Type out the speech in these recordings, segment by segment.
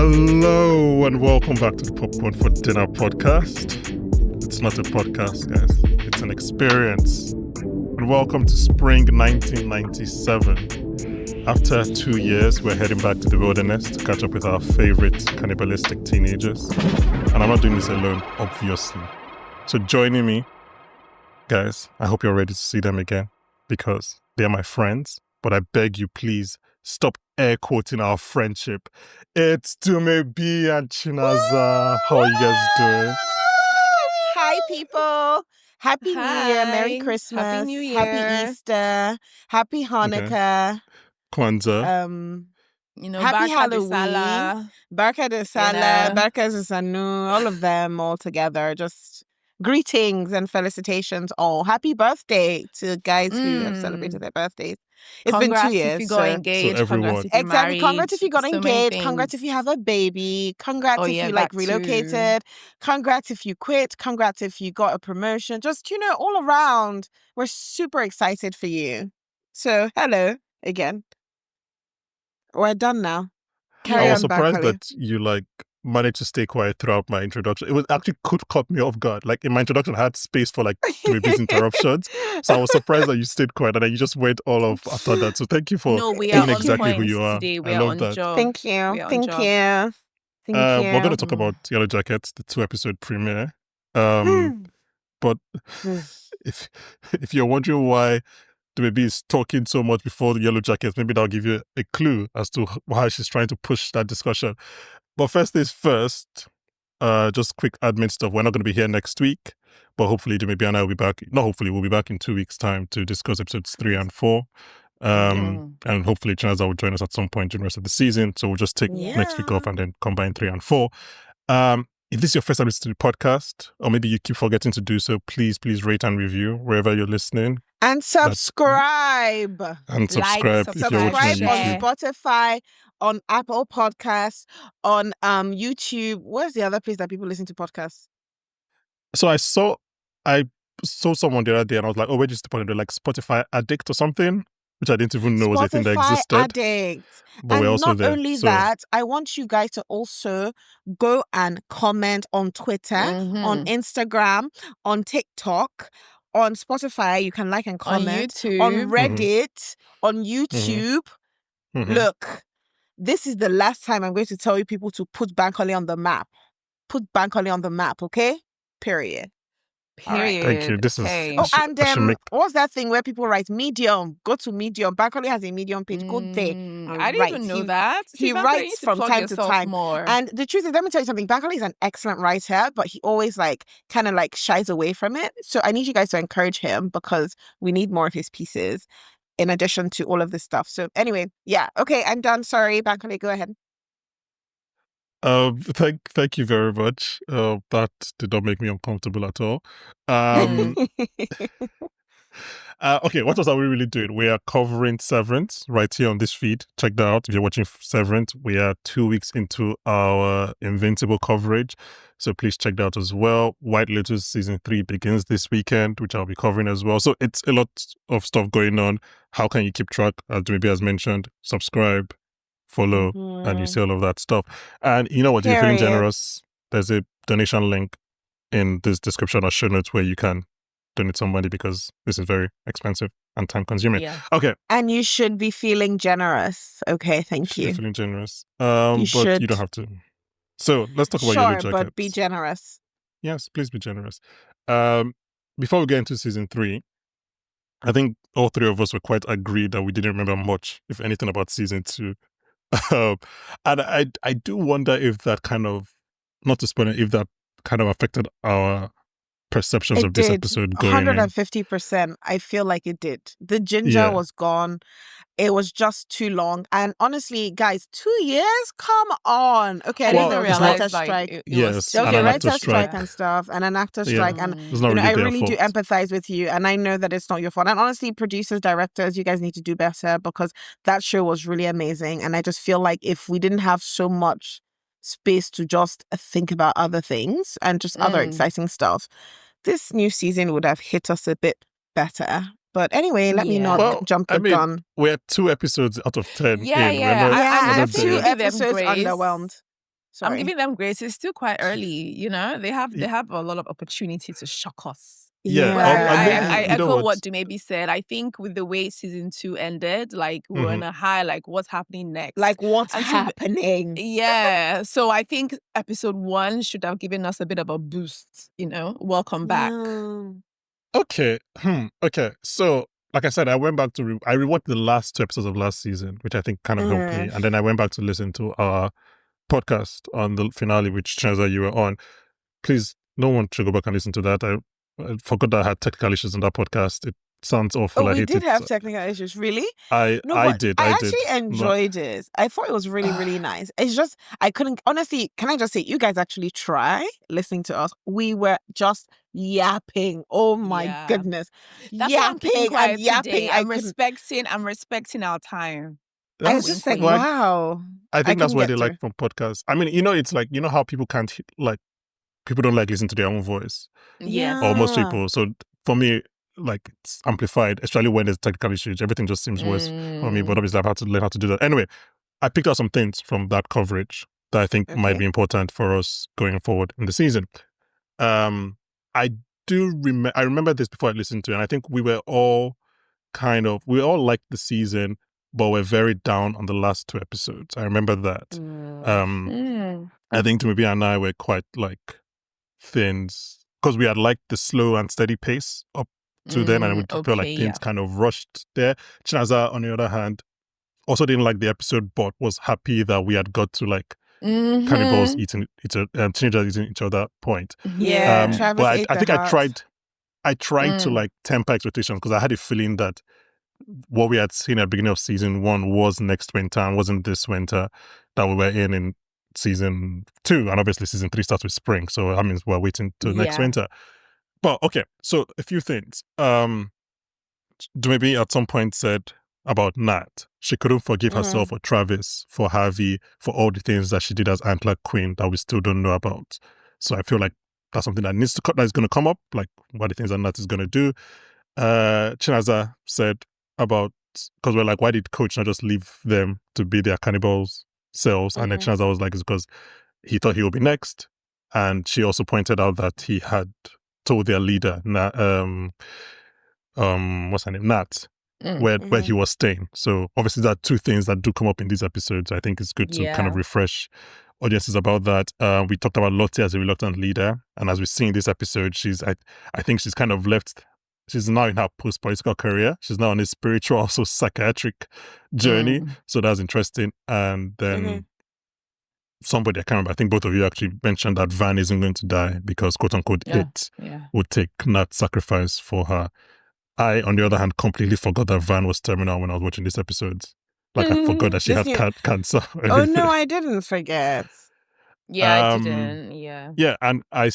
Hello and welcome back to the Popcorn for Dinner podcast. It's not a podcast, guys. It's an experience. And welcome to spring 1997. After 2 years, we're heading back to the wilderness to catch up with our favorite cannibalistic teenagers. And I'm not doing this alone, obviously. So joining me, guys, I hope you're ready to see them again because they're my friends. But I beg you, please, stop air quoting our friendship. It's Dumebi and Chinaza. How are you guys doing? Hi, people. Happy New Year. Merry Hi. Christmas. Happy New Year. Happy Easter. Happy Hanukkah. Kwanzaa. Happy Barka de Halloween. Salah. Barka de Salah. Barka de Sanu. All of them all together. Just greetings and felicitations all. Happy birthday to guys who have celebrated their birthdays. It's been 2 years. Congrats if you got engaged. So everyone. Congrats if you're Exactly. married. Congrats if you got So many engaged. Congrats if you things. have a baby. Congrats if you that too. relocated. Congrats if you quit. Congrats if you got a promotion. Just, all around. We're super excited for you. So, hello again. We're done now. Carry I was on, surprised Bankole. that you managed to stay quiet throughout my introduction. It was actually could caught me off guard. In my introduction, I had space for Dumebi's interruptions. So I was surprised that you stayed quiet and then you just went all off after that. So thank you for We are being on exactly who point you are. today. We I are love on that. job. Thank you. We are on Thank job. you. Thank you. We're going to talk about Yellowjackets, the 2-episode premiere. But if you're wondering why Dumebi is talking so much before the Yellowjackets, maybe that'll give you a clue as to why she's trying to push that discussion. But first things first, just quick admin stuff. We're not going to be here next week, but hopefully Dumebi and I will be back. Not hopefully, we'll be back in 2 weeks' time to discuss episodes 3 and 4. And hopefully Chinaza will join us at some point during the rest of the season. So we'll just take next week off and then combine 3 and 4. If this is your first time listening to the podcast, or maybe you keep forgetting to do so, please rate and review wherever you're listening. And subscribe. And subscribe if you're watching on Subscribe on YouTube. Spotify, on Apple Podcasts, on YouTube. Where's the other place that people listen to podcasts? So I saw someone the other day and I was like, oh, where did you put it? Like Spotify Addict or something? Which I didn't even know was a thing that Spotify existed. Addict. But And we're also not there. only So- that, I want you guys to also go and comment on Twitter, on Instagram, on TikTok, on Spotify. You can like and on comment. YouTube. On Reddit, on YouTube. Mhm. Look, this is the last time I'm going to tell you people to put Bankole on the map. Put Bankole on the map, okay? Period. Period. Thank you. This is- Okay. Oh, should- and I should make- what's that thing where people write Medium? Go to Medium. Bankole has a Medium page. Go there. I didn't even know that. He Bankole, writes you need to from plug time to yourself time. more. And the truth is, let me tell you something. Bankole is an excellent writer, but he always kind of shies away from it. So I need you guys to encourage him because we need more of his pieces in addition to all of this stuff. So anyway, yeah. Okay, I'm done. Sorry, Bankole, go ahead. Thank you very much. That did not make me uncomfortable at all. Okay, what else are we really doing? We are covering Severance right here on this feed. Check that out if you're watching Severance. We are 2 weeks into our Invincible coverage, so please check that out as well. White Lotus season 3 begins this weekend, which I'll be covering as well. So it's a lot of stuff going on. How can you keep track? As Dumebi has mentioned, subscribe, follow, and you see all of that stuff. And you know what? If you're feeling Period. generous, there's a donation link in this description or show notes where you can donate some money because this is very expensive and time consuming. Yeah. Okay. And you should be feeling generous. Okay, thank You're you. feeling generous. You But should. you don't have to. So let's talk about Sure, Yellowjackets. but be generous. Yes, please be generous. Before we get into season 3, I think all three of us were quite agreed that we didn't remember much, if anything, about season 2. And I do wonder if that kind of, not to spoil it, if that kind of affected our perceptions of this episode going in. 150%. I feel like it did. The ginger Yeah. was gone. It was just too long. And honestly, guys, 2 years? Come on. Okay, I Well, didn't it's realize not- that strike. it Yes, was and Okay, an writer actor strike strike. and stuff, and an actor Yeah. strike. And It's not really I their really do fault. empathize with you. And I know that it's not your fault. And honestly, producers, directors, you guys need to do better because that show was really amazing. And I just feel like if we didn't have so much space to just think about other things and just other exciting stuff, this new season would have hit us a bit better. But anyway, let me Yeah. not Well, jump the I mean, gun. We're 2 episions out of 10 Yeah, in. yeah. We're not, I Yeah, we're and not 2 there. give them episodes grace. underwhelmed. Sorry. I'm giving them grace. It's still quite early, They have a lot of opportunity to shock us. Yeah, But I you know echo what what? Dumebi said. I think with the way season 2 ended, like we're on a high, like what's happening next? Like what's And happening? Yeah. So I think episode 1 should have given us a bit of a boost, Welcome back. Okay. Okay. So, like I said, I went back to I rewatched the last 2 episodes of last season, which I think kind of helped me, and then I went back to listen to our podcast on the finale, which Chinaza you were on. Please, no one should go back and listen to that. I forgot that I had technical issues on that podcast. It sounds awful. Oh, I we hate did it. have technical issues, really? I did. I actually enjoyed it. I thought it was really, really nice. It's just, I couldn't, honestly, can I just say, you guys actually try listening to us. We were just yapping. Oh my goodness. That's yapping and yapping. Today. I'm respecting our time. I was just like, wow. I think that's what they like from podcasts. I mean, it's like, how people people don't like listening to their own voice. Yeah. Or most people. So for me, like, it's amplified, especially when there's technical issues. Everything just seems worse for me, but obviously I've had to learn how to do that. Anyway, I picked out some things from that coverage that I think might be important for us going forward in the season. I remember this before I listened to it, and I think we all liked the season, but we're very down on the last 2 episodes. I remember that. I think Dumebi and I were quite like things, because we had liked the slow and steady pace up to then, and we felt like things kind of rushed there. Chinaza, on the other hand, also didn't like the episode, but was happy that we had got to like cannibals eating teenagers eating each other point. Yeah, but I think I tried to like temper expectations, because I had a feeling that what we had seen at the beginning of season 1 was next winter and wasn't this winter that we were in season 2, and obviously season 3 starts with spring, so that means we're waiting till next winter. But okay, so a few things. Dumebi at some point said about Nat, she couldn't forgive herself for Travis, for Harvey, for all the things that she did as Antler Queen that we still don't know about. So I feel like that's something that is going to come up, like what are the things that Nat is going to do. Chinaza said about, because we're like, why did Coach not just leave them to be their cannibals selves? And then Chinaza was like, it's because he thought he would be next. And she also pointed out that he had told their leader, what's her name, Nat, where he was staying. So obviously there are 2 things that do come up in these episodes. I think it's good to kind of refresh audiences about that. We talked about Lottie as a reluctant leader, and as we see in this episode, I think she's kind of left. She's now in her post-political career. She's now on a spiritual, also psychiatric journey. So that's interesting. And then somebody, I can't remember, I think both of you actually mentioned that Van isn't going to die because, quote unquote, it would take Nat's sacrifice for her. I, on the other hand, completely forgot that Van was terminal when I was watching this episode. Like, I forgot that she had cancer. Oh, no, I didn't forget. Yeah, I didn't. Yeah. Yeah, and I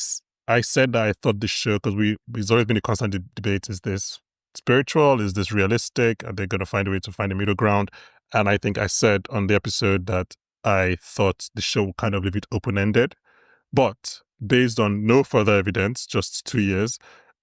said that I thought this show, because it's always been a constant debate, is this spiritual? Is this realistic? Are they going to find a way to find a middle ground? And I think I said on the episode that I thought the show would kind of leave it open-ended. But based on no further evidence, just 2 years,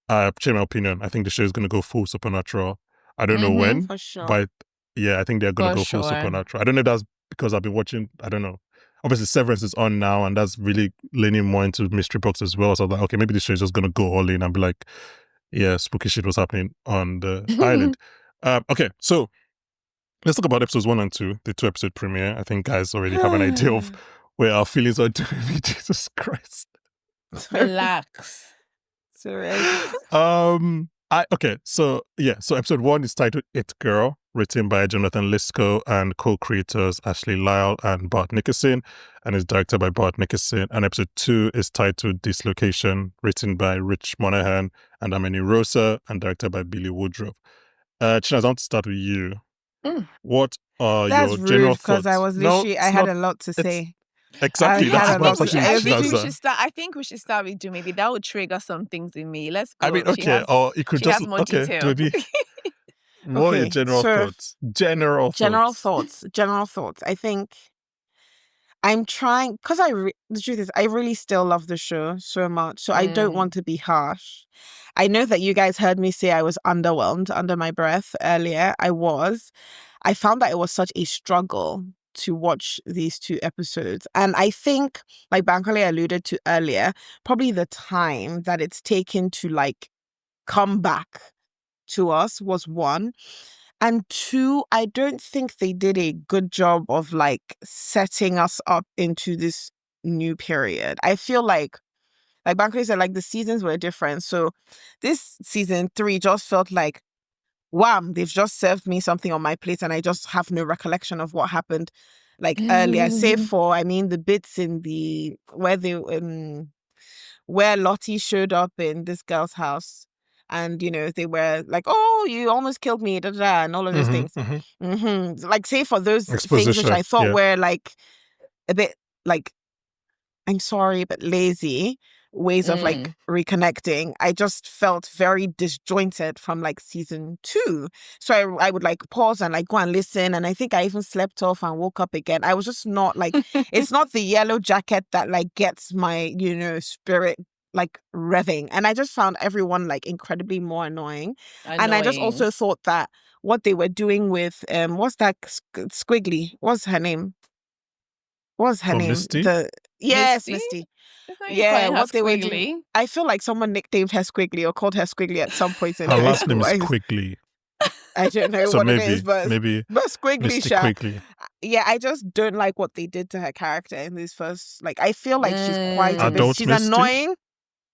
I've changed my opinion. I think the show is going to go full supernatural. I don't know when, for sure. but yeah, I think they're going to go full supernatural. I don't know if that's because I've been watching, I don't know. Obviously, Severance is on now, and that's really leaning more into mystery box as well. So I was like, okay, maybe the show is just going to go all in and be like, yeah, spooky shit was happening on the island. Okay, so let's talk about episodes 1 and 2, the 2-episode premiere. I think guys already have an idea of where our feelings are doing. Jesus Christ. Relax. Sorry. So episode 1 is titled It Girl, written by Jonathan Lisco and co-creators Ashley Lyle and Bart Nickerson, and is directed by Bart Nickerson. And episode 2 is titled Dislocation, written by Rich Monahan and Ameni Rosa, and directed by Billy Woodruff. Chinas, I want to start with you. What are your general thoughts? Because I was literally, I had a lot to say. Exactly. That's what I'm talking I think we should start with Dumebi. That would trigger some things in me. Let's go. I mean, okay, or you could just Dumebi. What are your general thoughts? General thoughts. I think I'm trying, because the truth is, I really still love the show so much. So I don't want to be harsh. I know that you guys heard me say I was underwhelmed under my breath earlier. I found that it was such a struggle to watch these 2 episodes. And I think, like Bankole alluded to earlier, probably the time that it's taken to like come back to us was 1. And 2, I don't think they did a good job of like setting us up into this new period. I feel like Bankole said, like the seasons were different. So this season 3 just felt like, wham, they've just served me something on my plate and I just have no recollection of what happened like earlier, save for, I mean, the bits in the where Lottie showed up in this girl's house and, you know, they were like, oh, you almost killed me, da, da, da, and all of those things. Like, save for those things which I thought were like a bit like, I'm sorry, but lazy ways of like reconnecting. I just felt very disjointed from like season 2. So I would like pause and like go and listen. And I think I even slept off and woke up again. I was just not like, it's not the yellow jacket that like gets my, you know, spirit like revving. And I just found everyone like incredibly more annoying. And I just also thought that what they were doing with, what's that squiggly? What's her name? What's her name? Misty? Yes, Misty. Yeah, what they were doing. I feel like someone nicknamed her Squiggly or called her Squiggly at some point in her high last school. name is Quickly. I don't know so what maybe, it is, but Squiggly Misty Sha. Quickly. Yeah, I just don't like what they did to her character in this first. Like, I feel like she's quite a bit. Adult She's Misty? annoying.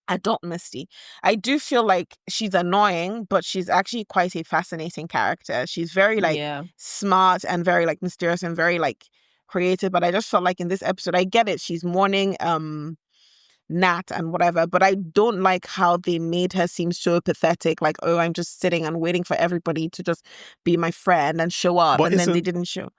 Adult Misty. I do feel like she's annoying, but she's actually quite a fascinating character. She's very like smart and very like mysterious and very like creative. But I just felt like in this episode, I get it. She's mourning Nat and whatever, but I don't like how they made her seem so pathetic. Like, oh, I'm just sitting and waiting for everybody to just be my friend and show up, But and then they didn't show.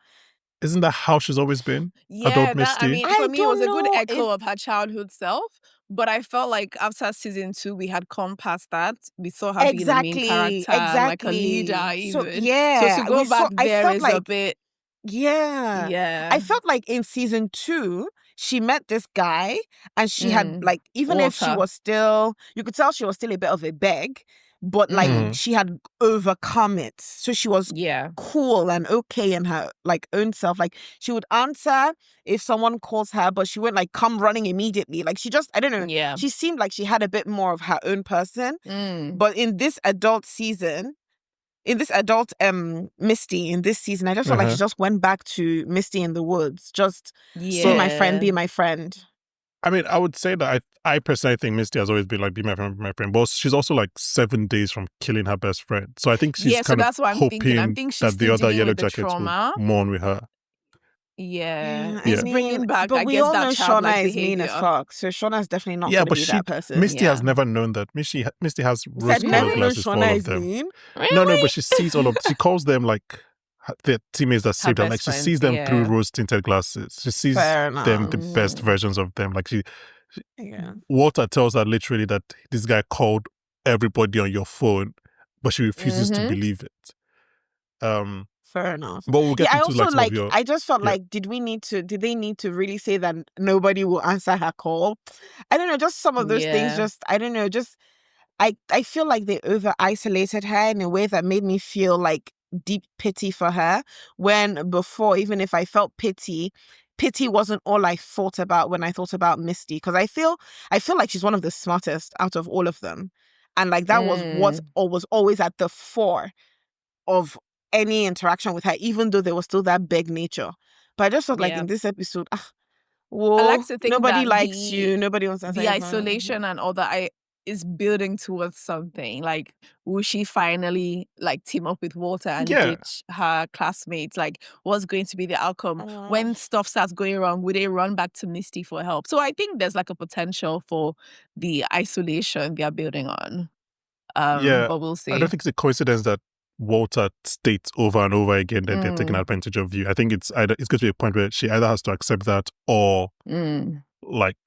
Isn't that how she's always been? Yeah, Adult Misty? I mean, for me, it was a good echo of her childhood self. But I felt like after season 2, we had come past that. We saw her being the main character, like a leader even. So, yeah. So to go back there is a bit... Yeah. I felt like in season 2, she met this guy and she had like, even if she was still, you could tell she was still a bit of a beg, but like she had overcome it. So she was cool and okay in her like own self. Like she would answer if someone calls her, but she wouldn't like come running immediately. Like she just, I don't know. Yeah. She seemed like she had a bit more of her own person. But in this adult season, in this adult Misty in this season, I just felt like she just went back to Misty in the woods. Just see my friend, be my friend. I mean, I would say that I personally think Misty has always been like, be my friend. But she's also like 7 days from killing her best friend. So I think she's kind of hoping that the other Yellowjackets will mourn with her. Yeah. It's bringing back, but I we guess, all that know childlike Shauna is behavior. mean as fuck. So Shauna's definitely not going to be that person. Misty has never known that. Misty has rose-colored glasses for all of them. Mean? Really? No, but she sees she calls them like the teammates that saved her. Like she sees them through rose-tinted glasses. She sees them the best versions of them. Like Walter tells her literally that this guy called everybody on your phone, but she refuses to believe it. Fair enough. But we'll get I into also like I just felt like, did they need to really say that nobody will answer her call? I don't know, just some of those things, just, I don't know, just, I feel like they over-isolated her in a way that made me feel like deep pity for her, when before, even if I felt pity wasn't all I thought about when I thought about Misty, because I feel like she's one of the smartest out of all of them. And like that was what was always at the fore of any interaction with her, even though there was still that big nature. But I just felt like in this episode, whoa, I like to think nobody that likes you, nobody wants to the isolation and all that is building towards something. Like, will she finally like team up with Walter and ditch her classmates? Like, what's going to be the outcome? When stuff starts going wrong, will they run back to Misty for help? So I think there's like a potential for the isolation they are building on. But we'll see. I don't think it's a coincidence that Walter states over and over again that they're taking advantage of you. I think it's going to be a point where she either has to accept that or like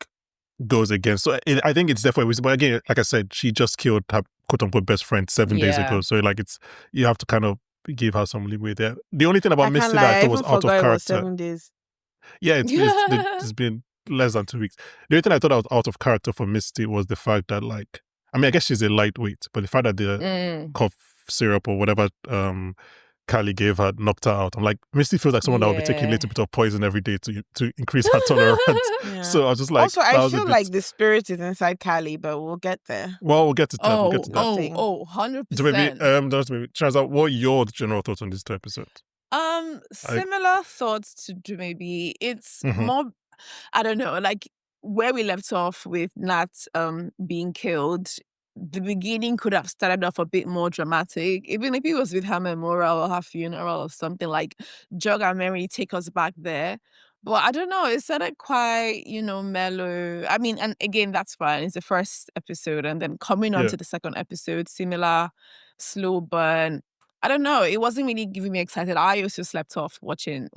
goes against. So I think it's definitely, but again, like I said, she just killed her quote unquote best friend 7 days ago. So like you have to kind of give her some leeway there. The only thing about Misty that I thought was out of character. 7 days. Yeah, it's been less than 2 weeks. The only thing I thought was out of character for Misty was the fact that like, I mean, I guess she's a lightweight, but the fact that the cough syrup or whatever Callie gave her knocked her out. I'm like, Misty feels like someone that would be taking a Yeah. little bit of poison every day to increase her tolerance. Yeah. So I was just like, Also, that I was a feel bit- like the spirit is inside Callie, but we'll get there. Well, we'll get to that. We'll get to that. Nothing. 100%. Just maybe, Chinaza, what are your general thoughts on these 2 episodes? Similar thoughts to Dumebi. It's Mhm. more, I don't know, like where we left off with Nat being killed. The beginning could have started off a bit more dramatic, even if it was with her memorial or her funeral or something like Jog and Mary take us back there. But I don't know, it started quite, mellow. I mean, and again, that's fine. It's the first episode, and then coming on Yeah. to the second episode, similar, slow burn. I don't know. It wasn't really giving me excited. I also slept off watching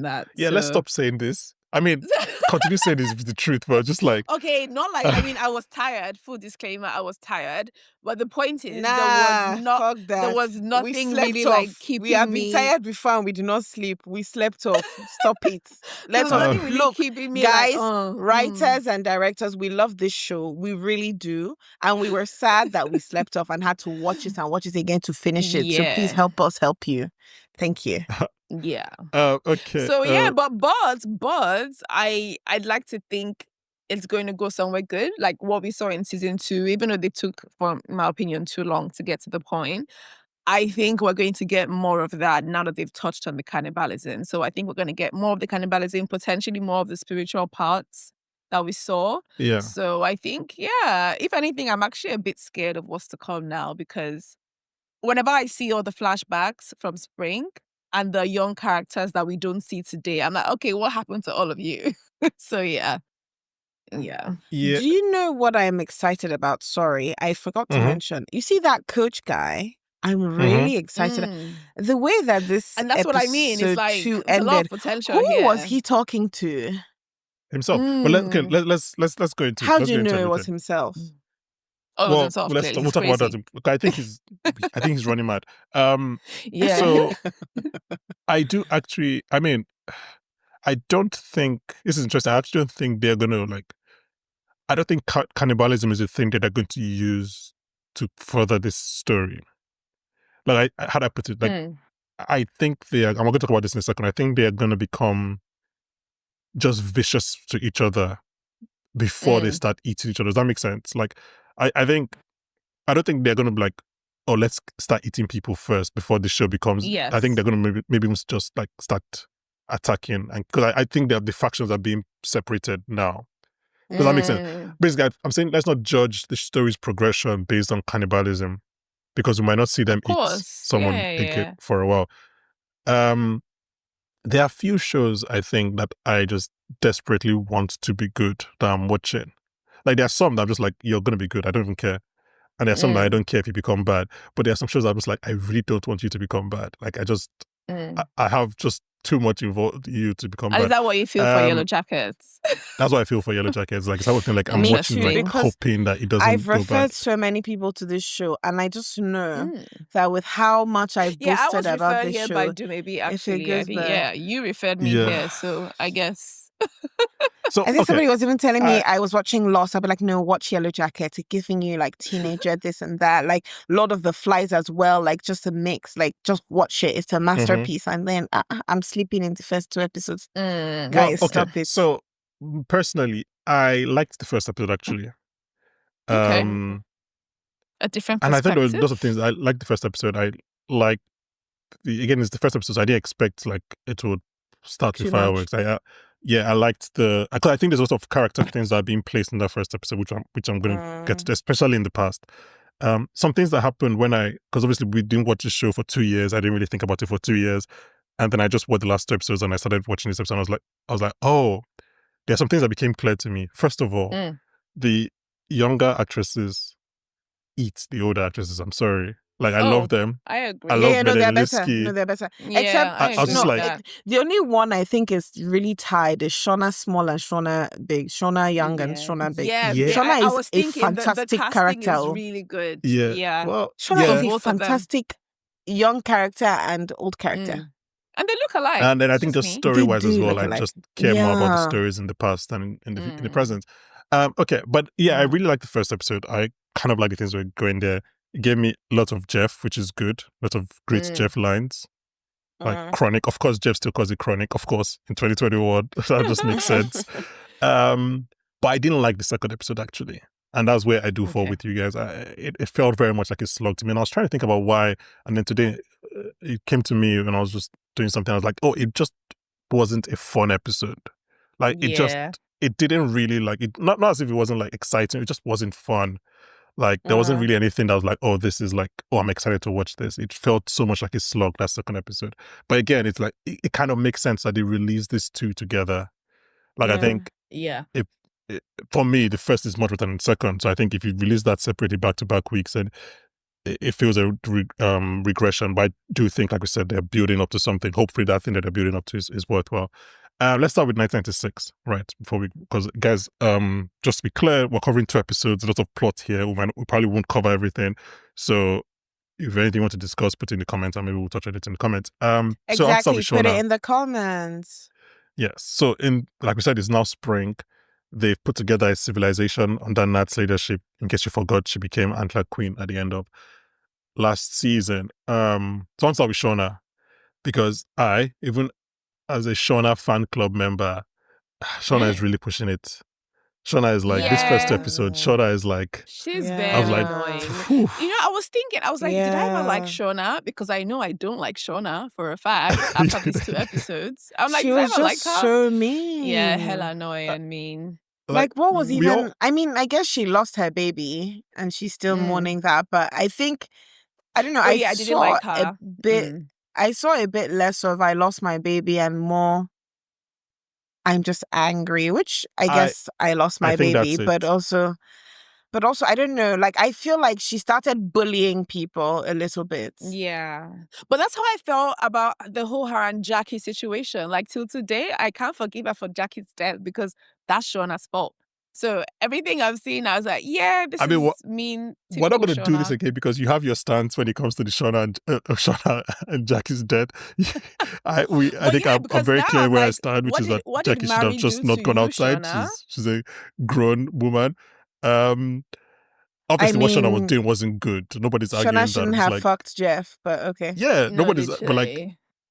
that. Yeah, let's so- stop saying this. I mean, continue saying this is the truth, but just like, Okay, not like, I mean, I was tired. Full disclaimer, I was tired. But the point is, Fuck that. there was We nothing slept really off. like keeping We have me. been tired before and we do not sleep. We slept off. Stop it. There Let was us nothing really look. keeping me Guys, like, writers and directors, we love this show. We really do. And we were sad that we slept off and had to watch it and watch it again to finish it. So please Yeah. help us help you. Thank you. Yeah. okay. So yeah, but I'd like to think it's going to go somewhere good, like what we saw in season 2. Even though they took, for my opinion, too long to get to the point, I think we're going to get more of that now that they've touched on the cannibalism. So I think we're going to get more of the cannibalism, potentially more of the spiritual parts that we saw. Yeah. So I think, yeah, if anything, I'm actually a bit scared of what's to come now, because whenever I see all the flashbacks from Spring and the young characters that we don't see today, I'm like, okay, what happened to all of you? So yeah. Yeah. Do you know what I'm excited about? Sorry, I forgot to mention. You see that coach guy? I'm really excited. The way that this And that's what I mean. It's episode like, 2 there's a lot of ended. potential Who here. was he talking to? Himself. Well, let's go into. How let's do you go into know it was everything. himself? Oh, it was himself, we'll clearly. talk He's about crazy. that. I think he's running mad. Yeah. So I do actually. I mean, I don't think this is interesting. I actually don't think they're gonna like. I don't think cannibalism is a thing that they're going to use to further this story. Like, how do I put it? Like, I think I'm going to talk about this in a second. I think they are going to become just vicious to each other before they start eating each other. Does that make sense? Like, I don't think they're going to be like, oh, let's start eating people first before the show becomes. Yes. I think they're going to maybe just like start attacking, and because I think the factions are being separated now. Does that make sense? Basically, I'm saying let's not judge the story's progression based on cannibalism, because we might not see them eat someone again for a while. There are few shows I think that I just desperately want to be good that I'm watching. Like, there are some that I'm just like, you're going to be good, I don't even care. And there are some that I don't care if you become bad. But there are some shows that I'm just like, I really don't want you to become bad. Like, I have just too much involved you to become bad. Is that what you feel for Yellowjackets? That's what I feel for Yellowjackets. Like, it's that thing, like, I'm Me watching, too, like, because hoping that it doesn't I've go bad. referred so many people to this show, and I just know that with how much I've I was boasted about referred this here show, by Dumebi, actually. I think, you referred me here, so I guess. So, I think somebody was even telling me I I was watching Lost. I'd be like, no, watch Yellowjackets. It's giving you like teenager this and that, like Lord of the Flies as well, like just a mix. Like, just watch it. It's a masterpiece. And then I'm sleeping in the first 2 episodes. Guys, stop it. So personally, I liked the first episode actually. Okay. A different perspective. And I think there were lots of things. I liked the first episode. I like it's the first episode, so I didn't expect like it would start with fireworks. I liked because I think there's a lot of character things that are being placed in that first episode, which I'm going to get to, especially in the past. Some things that happened because obviously we didn't watch the show for 2 years. I didn't really think about it for 2 years, and then I just watched the last 2 episodes and I started watching this episode. And I was like, oh, there are some things that became clear to me. First of all, the younger actresses eat the older actresses. I'm sorry. Like, I love them. I agree. I love no, they're Belenisky. better. No, they're better. Yeah, Except, I was just like, the only one I think is really tied is Shauna Small and Shauna Big. Shauna Young and Shauna Big. Yeah, Shauna I is was a thinking fantastic the casting character. is really good. Yeah. Well, Shauna is a both of them. fantastic young character and old character. And they look alike. And then I It's think just just me. story-wise They as do well, look I alike. just care more about the Yeah. stories in the past than in the present. Okay, but yeah, I really liked the first episode. I kind of like the things we're going there. It gave me lots of Jeff, which is good. Lots of great Jeff lines. like chronic. Of course, Jeff still calls it chronic. Of course, in 2021, that just makes sense. But I didn't like the second episode actually, and that's where I do fall with you guys. It felt very much like a slog to me, and I was trying to think about why. And then today, it came to me when I was just doing something. I was like, oh, it just wasn't a fun episode. Like it didn't really like it. Not as if it wasn't like exciting. It just wasn't fun. Like there wasn't really anything that was like, oh, this is like, oh, I'm excited to watch this. It felt so much like a slog, that second episode. But again, it's like it kind of makes sense that they released these two together. Like I think for me, the first is much better than the second. So I think if you release that separately back-to-back weeks, and it feels a regression. But I do think, like we said, they're building up to something. Hopefully that thing that they're building up to is worthwhile. Let's start with 1996, right? Because guys, just to be clear, we're covering 2 episodes, a lot of plot here. We probably won't cover everything. So if anything you want to discuss, put it in the comments, and maybe we'll touch on it in the comments. Exactly, so I'll start with put Shona. it in the comments. Yes. So like we said, it's now spring. They've put together a civilization under Nat's leadership. In case you forgot, she became Antler Queen at the end of last season. So I'll start with Shona, because even as a Shona fan club member, Shona is really pushing it. Shona is like, this first episode, Shona is like... She's very annoying. You know, I was thinking, did I ever like Shona? Because I know I don't like Shona for a fact after these 2 episodes. I'm like, she did I was ever just like her? so mean. Yeah, hella annoying and mean. Like what was even... I mean, I guess she lost her baby and she's still mourning that. But I think, I don't know, I didn't like her. I saw a bit less of I lost my baby and more I'm just angry, which I guess I lost my baby, but also I don't know, like I feel like she started bullying people a little bit. Yeah. But that's how I felt about the whole her and Jackie situation. Like till today, I can't forgive her for Jackie's death because that's Shona's fault. So everything I've seen, I was like, yeah, this is mean. We're not going to do this again because you have your stance when it comes to the Shona and Jackie's death. I think I'm very clear where I stand, which is that Jackie should have just not gone outside. She's a grown woman. Obviously, what Shona was doing wasn't good. Nobody's arguing that. Shona shouldn't have fucked Jeff, but okay. Yeah, nobody's. But like,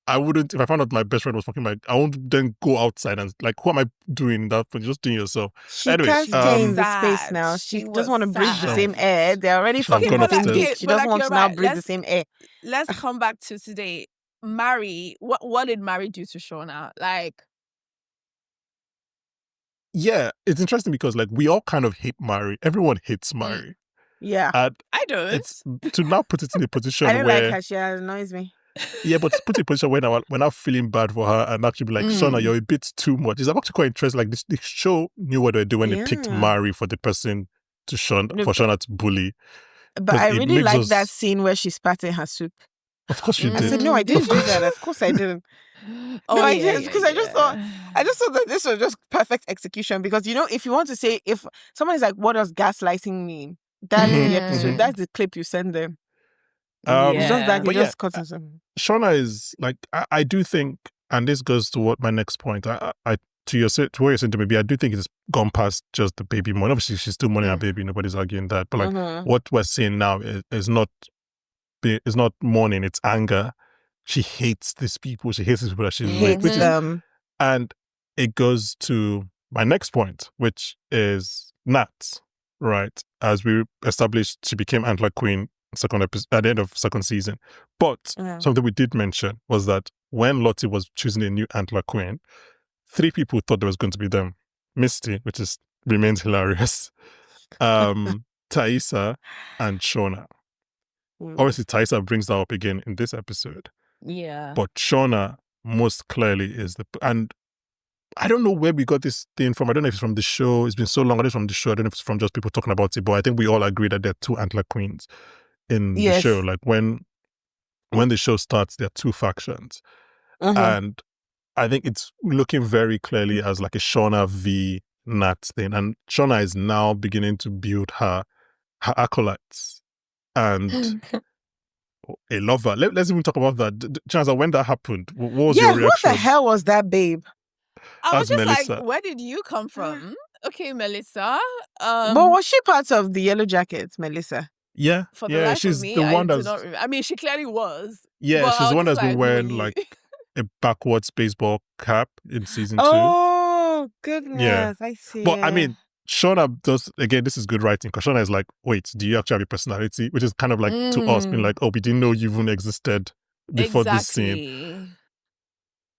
I wouldn't, if I found out my best friend was fucking I won't then go outside and like, who am I doing that for? You're just doing yourself. She can't stay in the space now. She doesn't want to breathe the same air. They're already fucking the same dick. She doesn't want to now breathe the same air. Let's come back to today. Mari, what did Mari do to Shona? Like, yeah, it's interesting because like we all kind of hate Mari. Everyone hates Mari. Yeah, I don't. It's to now put it in a position I don't where like her. She annoys me. Yeah, but put in a position where we're not feeling bad for her and actually be like, Shona, you're a bit too much. It's actually quite interesting. Like the show knew what they were doing when they picked Mari for the person for Shona to bully. But I really like that scene where she spat in her soup. Of course you did. I said, no, I didn't do that. Of course I didn't. I did because I just thought that this was just perfect execution. Because you know, if you want to say, if someone is like, what does gaslighting mean? That's the episode. That's the clip you send them. It's just that Shona is like, I do think, and this goes to what my next point. To what you're saying to maybe, I do think it's gone past just the baby mourning. Obviously, she's still mourning her baby. Nobody's arguing that. But like, what we're seeing now is not mourning. It's anger. She hates these people. She hates these people that she's with. And it goes to my next point, which is Nat. Right, as we established, she became Antler Queen at the end of second season. But something we did mention was that when Lottie was choosing a new Antler Queen, 3 people thought there was going to be them: Misty, which remains hilarious, Taissa, and Shona. Obviously, Taissa brings that up again in this episode. Yeah, but Shona most clearly is and I don't know where we got this thing from. I don't know if it's from the show. It's been so long. I don't know if it's from the show. I don't know if it's from just people talking about it. But I think we all agree that there are 2 Antler Queens in the show. Like when the show starts, there are 2 factions. And I think it's looking very clearly as like a Shona v Nat thing. And Shona is now beginning to build her acolytes and a lover. Let's even talk about that. Chinaza, when that happened, what was your reaction? What the hell was that, babe? I was just Melissa. Like, where did you come from? Okay, Melissa. But was she part of the Yellowjackets, Melissa? Yeah. For the life she's of me, the one I mean, she clearly was. Yeah, she's the one that's been wearing like a backwards baseball cap in season 2. Oh, goodness. I see. But I mean, Shauna does, again, this is good writing, because Shauna is like, wait, do you actually have a personality? Which is kind of like to us being like, oh, we didn't know you even existed before this scene.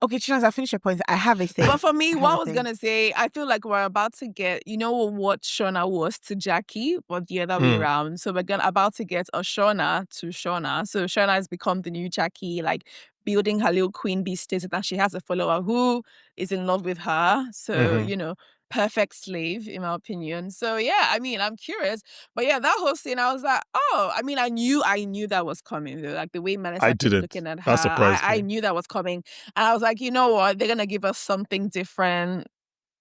Okay, Chinaza, finish your point. I have a thing. But for me, what I was going to say, I feel like we're about to get, you know what Shauna was to Jackie, but the other way around. So we're about to get a Shauna to Shauna. So Shauna has become the new Jackie, like building her little queen bee status, and she has a follower who is in love with her. So, you know, perfect slave, in my opinion. So yeah, I mean, I'm curious. But yeah, that whole scene, I was like, oh, I mean, I knew that was coming. Like the way Melissa kept looking at her, I knew that was coming. And I was like, you know what? They're gonna give us something different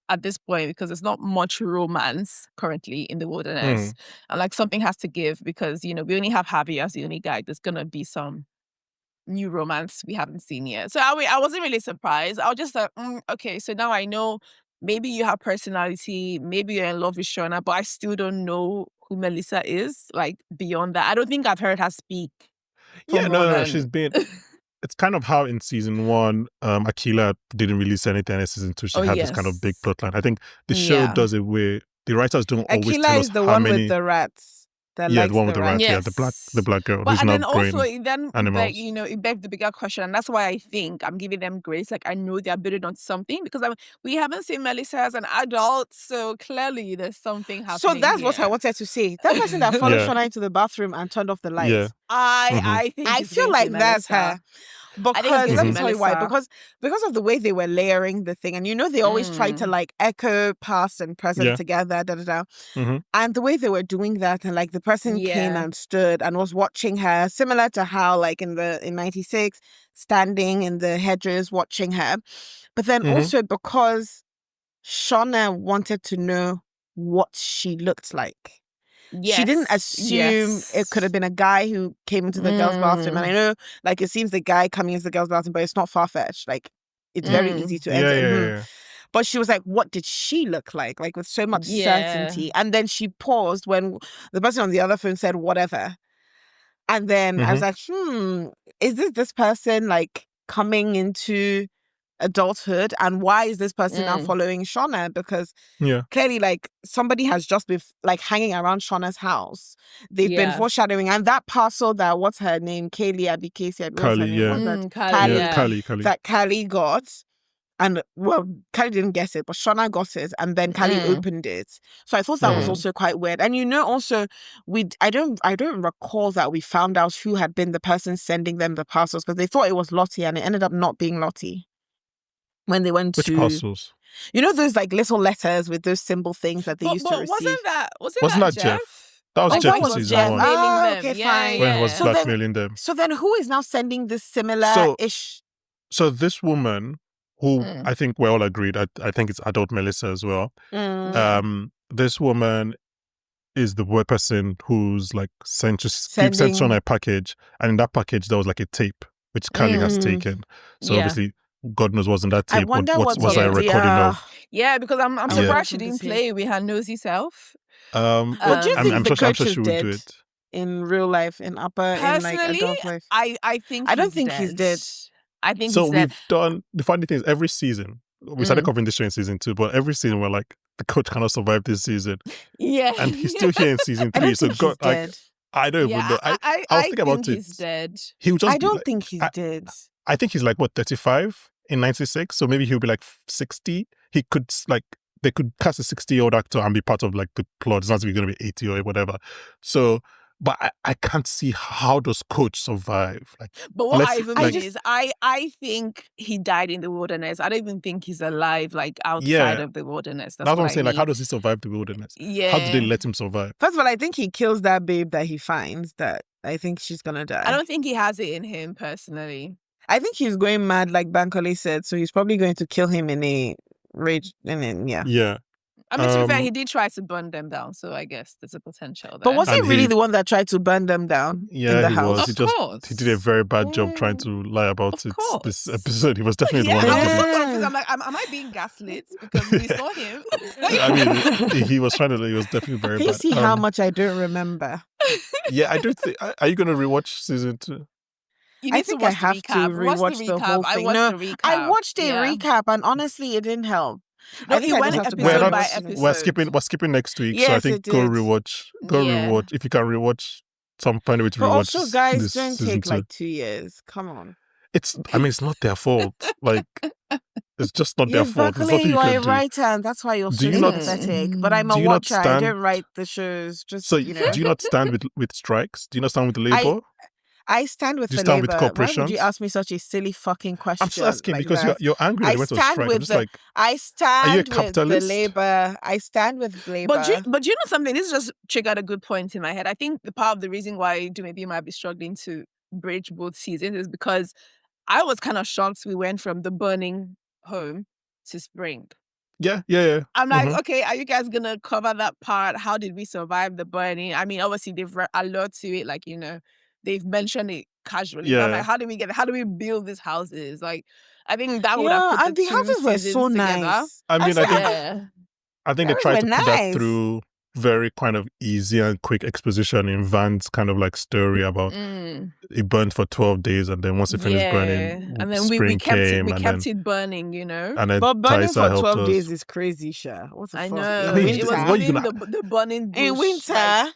at this point, because there's not much romance currently in the wilderness. And like something has to give, because, you know, we only have Harvey as the only guy. There's gonna be some new romance we haven't seen yet. So I wasn't really surprised. I was just like, okay, so now I know maybe you have personality, maybe you're in love with Shauna, but I still don't know who Melissa is, like beyond that. I don't think I've heard her speak. No, she's been... It's kind of how in season 1, Akila didn't really say anything, and in season 2 she had this kind of big plotline. I think the show does it where the writers don't always tell us how many... Akila is the one with the rats. The one with the rats. Yes. Yeah, the black girl but who's and not then also growing animals. you know, it begs the bigger question, and that's why I think I'm giving them grace. Like I know they're building on something, because we haven't seen Melissa as an adult, so clearly there's something happening. So that's what I wanted to say. That person that followed Shauna into the bathroom and turned off the lights. Yeah. I think I feel like that's her. Because let me tell you why. Because of the way they were layering the thing, and you know they always try to like echo past and present together, and the way they were doing that, and like the person came and stood and was watching her, similar to how like in 96, standing in the hedges watching her, but then also because Shauna wanted to know what she looked like. She didn't assume it could have been a guy who came into the girls' bathroom. And I know, like, it seems the guy coming into the girls' bathroom, but it's not far-fetched. Like, it's very easy to enter. Yeah. But she was like, what did she look like? Like, with so much certainty. And then she paused when the person on the other phone said, whatever. And then I was like, is this person, like, coming into adulthood, and why is this person now following Shauna? Because clearly, like, somebody has just been like hanging around Shauna's house. They've been foreshadowing, and that parcel that, what's her name, Kaylee, Abby Casey, Callie, that Callie got, and well, Callie didn't get it, but Shauna got it, and then Callie opened it. So I thought that was also quite weird. And you know, also I don't recall that we found out who had been the person sending them the parcels, because they thought it was Lottie, and it ended up not being Lottie. When they went Which parcels? You know those like little letters with those symbol things that they used to receive? Wasn't that Jeff? That was Jeff in season 1. Oh, okay, fine. When he was blackmailing them. So then who is now sending this similar-ish? So this woman, who I think we're all agreed, I think it's adult Melissa as well. This woman is the person who's like sent on a package, and in that package there was like a tape which Callie has taken. So obviously, God knows what's in that tape. What was I recording of? Yeah, because I'm surprised she didn't play with her nosy self. What do you think the coach she would do it in real life, in like adult life? I don't think he's dead. I think so. He's dead. We've done the funny thing is every season we started covering this show in season 2, but every season we're like, the coach cannot survive this season. Yeah, and he's still here in season 3. So God, like, I don't even know. I was thinking about it. He's dead. He would just. I don't think he's dead. I think he's like 35 in 96, so maybe he'll be like 60. He could like, they could cast a 60-year-old actor and be part of like the plot. It's not going to be 80 or whatever. So, but I can't see how does Coach survive. Like, but what I even mean is, I think he died in the wilderness. I don't even think he's alive, like outside of the wilderness. That's what I'm saying. Like, how does he survive the wilderness? Yeah. How do they let him survive? First of all, I think he kills that babe that he finds. That I think she's gonna die. I don't think he has it in him personally. I think he's going mad, like Bankole said. So he's probably going to kill him in a rage. And then yeah. I mean, to be fair, he did try to burn them down, so I guess there's a potential there. But was he really the one that tried to burn them down in the house? Was. He did a very bad job trying to lie about it this episode. He was definitely the one that did it. I'm like, am I being gaslit? Because we saw him. I mean, he was definitely very bad. Can you see how much I don't remember? Yeah, I don't think... Are you going to rewatch season 2? You I need to think I watch the have to recap. Watch the rewatch the recap. whole I thing. watched No, the recap. I watched a Yeah. recap, and honestly, it didn't help. No, I think it I went just have to We're episode go not. by back to them. episode. We're skipping next week, so I Yes, think it did. go Yeah. rewatch. If you can rewatch, find a way to But rewatch also, guys, this don't season take 2. like 2 years. Come on. I mean, it's not their fault. Like, it's just not their Yes, fault. There's Bankole, nothing you you are a can do. writer, and that's why you're Do so you not? sympathetic. But I'm a Do you not watcher. I stand? don't write the shows. Just, So, you know. do you not stand with strikes? Do you not stand with the I labor? I stand with Do you the stand with labor. Why would you corporations? ask me such a silly fucking question I'm just asking like because that? you're angry that I they went on stand strike. I'm with just the like, I are you a stand with the capitalist? labor. I stand with labor. But you know something? This just triggered a good point in my head. I think the part of the reason why Dumebi might be struggling to bridge both seasons is because I was kind of shocked we went from the burning home to spring. Yeah. I'm like, okay, are you guys gonna cover that part? How did we survive the burning? I mean, obviously they've alluded to it, like, you know, they've mentioned it casually. But I'm Yeah. like, how do we build these houses? Like, I think that would have Yeah, put the and the two houses were seasons so together. nice. I mean, Yeah. I think they Those tried were to put that nice. through very kind of easy and quick exposition in Van's kind of like story about it burned for 12 days, and then once it finished burning, and then we spring kept came, it burning, you know. and then But burning Taisa for helped 12 us. days is crazy, Sha. What the I fuck? know. In I mean, It was winter. what you within gonna- the burning bush. In winter. Like,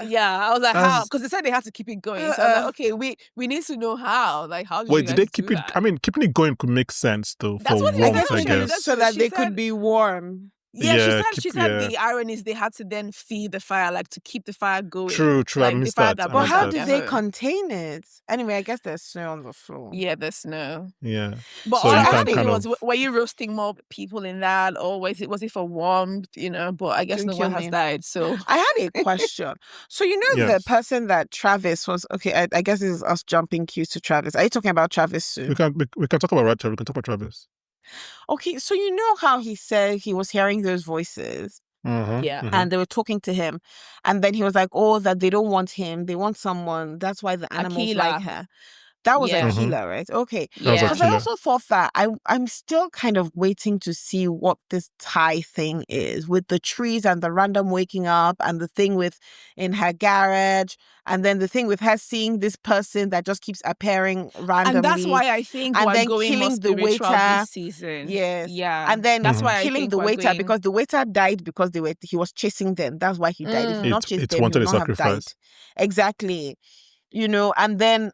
yeah, I was like, how? That's- Because they said they had to keep it going. So I was like, okay, we need to know how. Like, how did Wait, you did guys they keep do it? that? I mean, keeping it going could make sense though That's for what they warmth, said I actually. guess. That's so what that she they said. could be warm. Yeah, Yeah, she said the irony is they had to then feed the fire, like to keep the fire going. True. I Like, missed the fire that. But burnt how down did their they home. contain it? Anyway, I guess there's snow on the floor. Yeah, the snow. Yeah. But So all you I can had kind was, of. were you roasting more people in that, or was it for warmth? You know, but I guess Don't no kill one has me. died. So I had a question. So you know Yes. the person that Travis was. Okay, I guess this is us jumping cues to Travis. Are you talking about Travis soon? We can talk about Travis. We can talk about Travis. Okay, so you know how he said he was hearing those voices yeah. and they were talking to him, and then he was like, "Oh, that they don't want him. They want someone. That's why the animals like Akila. her." That was Yeah. Akila, right? Okay. That was Yeah. Because I Akila. also thought that I'm still kind of waiting to see what this Thai thing is with the trees and the random waking up and the thing with in her garage and then the thing with her seeing this person that just keeps appearing randomly. And that's why I think and we're then going more killing the spiritual waiter. this season. Yes. Yeah. And then that's why I killing think the we're waiter going... because the waiter died because he was chasing them. That's why he died. If he not chased It them, he wanted would a not have died. sacrifice. Exactly. You know, and then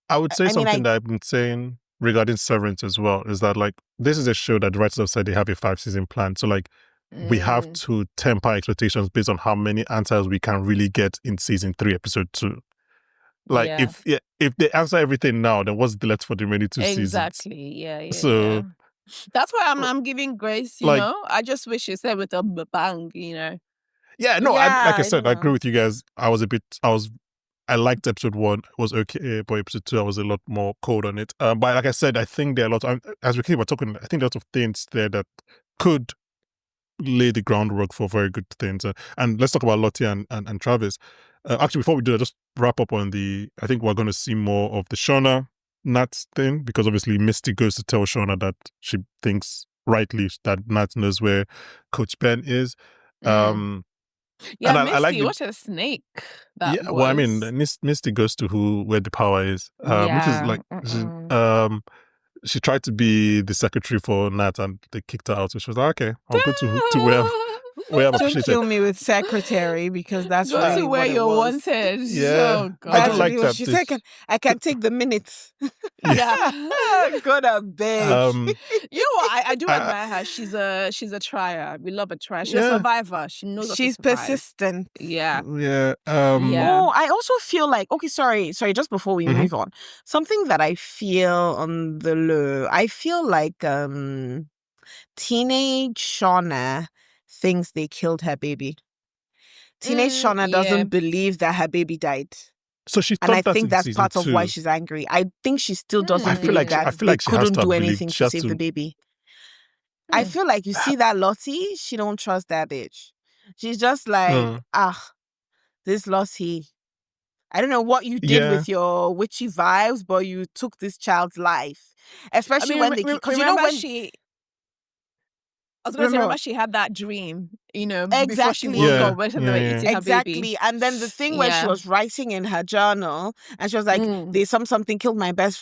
I would say I mean, something that I've been saying regarding Severance as well is that like this is a show that the writers have said they have a 5-season plan. So like we have to temper expectations based on how many answers we can really get in season 3, episode 2. Like if they answer everything now, then what's the left for the remaining 2 seasons? Exactly. Yeah. So that's why I'm giving grace. You like- know, I just wish you said with a bang. You know. yeah, no, Yeah, like I said, I know. agree with you guys. I liked episode 1. It was okay, but episode 2, I was a lot more cold on it. But like I said, I think there are a lot as we keep talking, I think there are a lot of things there that could lay the groundwork for very good things. And let's talk about Lottie and Travis. Actually, before we do that, just wrap up on I think we're going to see more of the Shauna Nat thing, because obviously Misty goes to tell Shauna that she thinks rightly that Nat knows where Coach Ben is. Yeah, and Misty, I like what a snake that was. well, I mean, Misty goes to where the power is, which is like she tried to be the secretary for Nat, and they kicked her out. So she was like, "Okay, I'll go to where I'm Don't appreciated." kill me with secretary because that's Go really to where what it you're was. wanted. Yeah. Oh, God. I do That's like really what that. she said. I can take the minutes. Yeah. God, I beg. You know what? I do admire her. She's a trier. We love a trier. She's a survivor. She knows how to She's survive. persistent. Yeah. Yeah. Yeah. Oh, I also feel like, okay, sorry, just before we move on, something that I feel on the low, I feel like teenage Shauna thinks they killed her baby. Teenage Shauna doesn't believe that her baby died. So she thought And I that think in that's season part of 2. why she's angry. I think she still doesn't I believe feel like that I feel they like she has couldn't to have do believed- anything she to has save to- the baby. I feel like you see that Lottie, she don't trust that bitch. She's just like, this Lottie. I don't know what you did with your witchy vibes, but you took this child's life. Especially when they... Because you know when... I was going to say, remember Remote. she had that dream, before she Exactly. woke up when they were eating her baby. Exactly. And then the thing where she was writing in her journal and she was like, there's something killed my best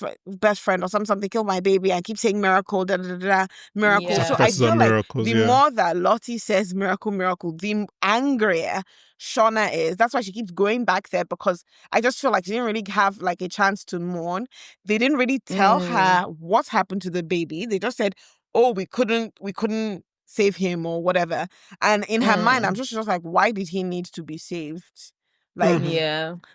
friend or something killed my baby. I keep saying miracle, miracle. Yeah. So I feel like miracles, the more that Lottie says miracle, the angrier Shauna is. That's why she keeps going back there, because I just feel like she didn't really have like a chance to mourn. They didn't really tell her what happened to the baby. They just said, oh, we couldn't save him or whatever. And in her mind, I'm just like, why did he need to be saved? Like,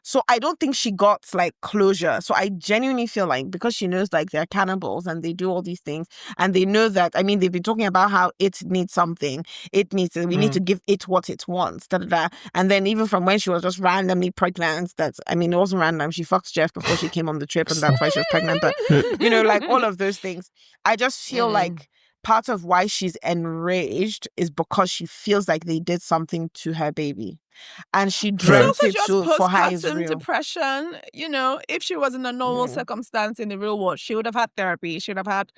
so I don't think she got like closure. So I genuinely feel like, because she knows like they're cannibals and they do all these things, and they know that, I mean, they've been talking about how it needs something. We need to give it what it wants. And then even from when she was just randomly pregnant, it wasn't random. She fucked Jeff before she came on the trip, and that's why she was pregnant. But like all of those things, I just feel like part of why she's enraged is because she feels like they did something to her baby. And she dreamt it for her is real. Depression, if she was in a normal circumstance in the real world, she would have had therapy. She would have had,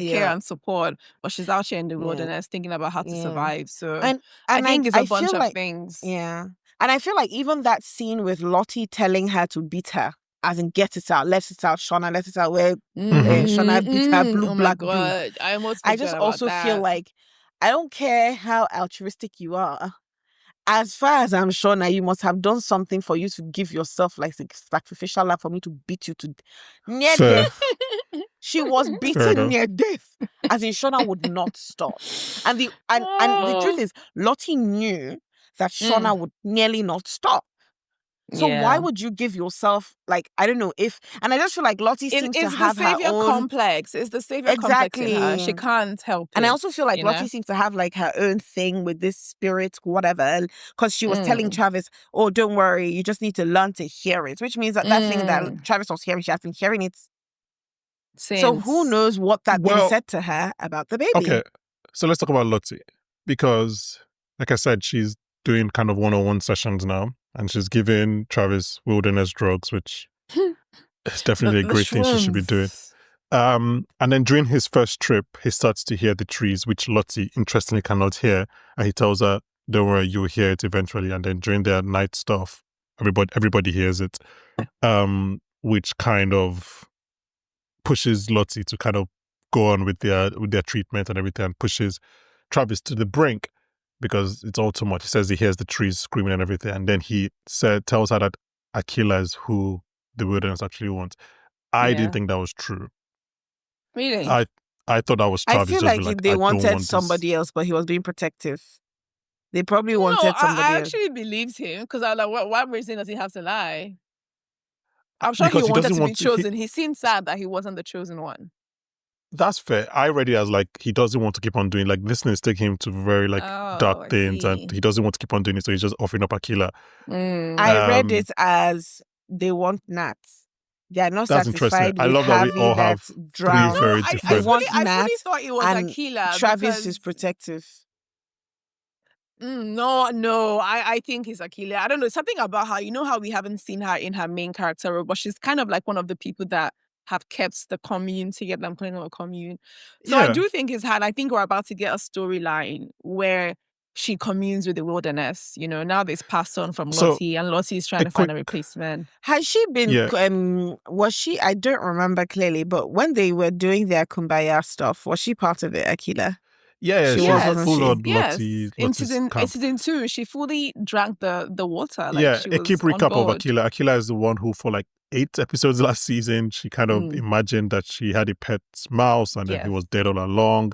care and support. But she's out here in the wilderness thinking about how to survive. So and I think it's a bunch of things. Yeah. And I feel like even that scene with Lottie telling her to beat her, as in get it out, let it out, Shauna, let it out, where Shauna beat her blue, black, blue. I just also feel like, I don't care how altruistic you are. As far as I'm sure now, you must have done something for you to give yourself like sacrificial life for me to beat you to near death. She was beaten near death. As in, Shauna would not stop. And the truth is, Lottie knew that Shauna would nearly not stop. So why would you give yourself, like, I don't know, and I just feel like Lottie seems to have her own... It's the savior complex. It's the savior complex in her. She can't help it. And I also feel like Lottie seems to have like her own thing with this spirit, whatever, because she was telling Travis, oh, don't worry, you just need to learn to hear it, which means that thing that Travis was hearing, she has been hearing it. So who knows what that thing said to her about the baby. Okay, so let's talk about Lottie, because like I said, she's doing kind of one-on-one sessions now. And she's giving Travis wilderness drugs, which is definitely a great thing she should be doing. And then during his first trip, he starts to hear the trees, which Lottie interestingly cannot hear. And he tells her, don't worry, you'll hear it eventually. And then during their night stuff, everybody hears it, which kind of pushes Lottie to kind of go on with their treatment and everything, and pushes Travis to the brink. Because it's all too much. He says he hears the trees screaming and everything. And then he tells her that Akila is who the wilderness actually wants. I didn't think that was true. Really? I thought that was Travis. I feel like they wanted somebody else, but he was being protective. They probably wanted somebody else. I actually believed him, because I was like, what reason does he have to lie? I'm sure he wanted to be chosen. He seemed sad that he wasn't the chosen one. That's fair. I read it as like he doesn't want to keep on doing, like this is taking him to very like dark things, and he doesn't want to keep on doing it, so he's just offering up Akila. I read it as they want Nats. They are not satisfied with I love that we all have drown. three very different. I fully thought it was Akila. Travis is protective. No, I think it's Akila. I don't know, something about her. You know how we haven't seen her in her main character role, but she's kind of like one of the people that have kept the commune together. I'm calling it a commune. So I do think it's hard. I think we're about to get a storyline where she communes with the wilderness. Now this passed on from Lottie, and Lottie is trying to find a replacement. Has she been, was she, I don't remember clearly, but when they were doing their Kumbaya stuff, was she part of it, Akila? Yeah, she was full on Lottie. In season 2, she fully drank the water. Like, yeah, she a keep recap of Akila. Akila is the one who, for like 8 episodes last season, she kind of imagined that she had a pet mouse and then he was dead all along.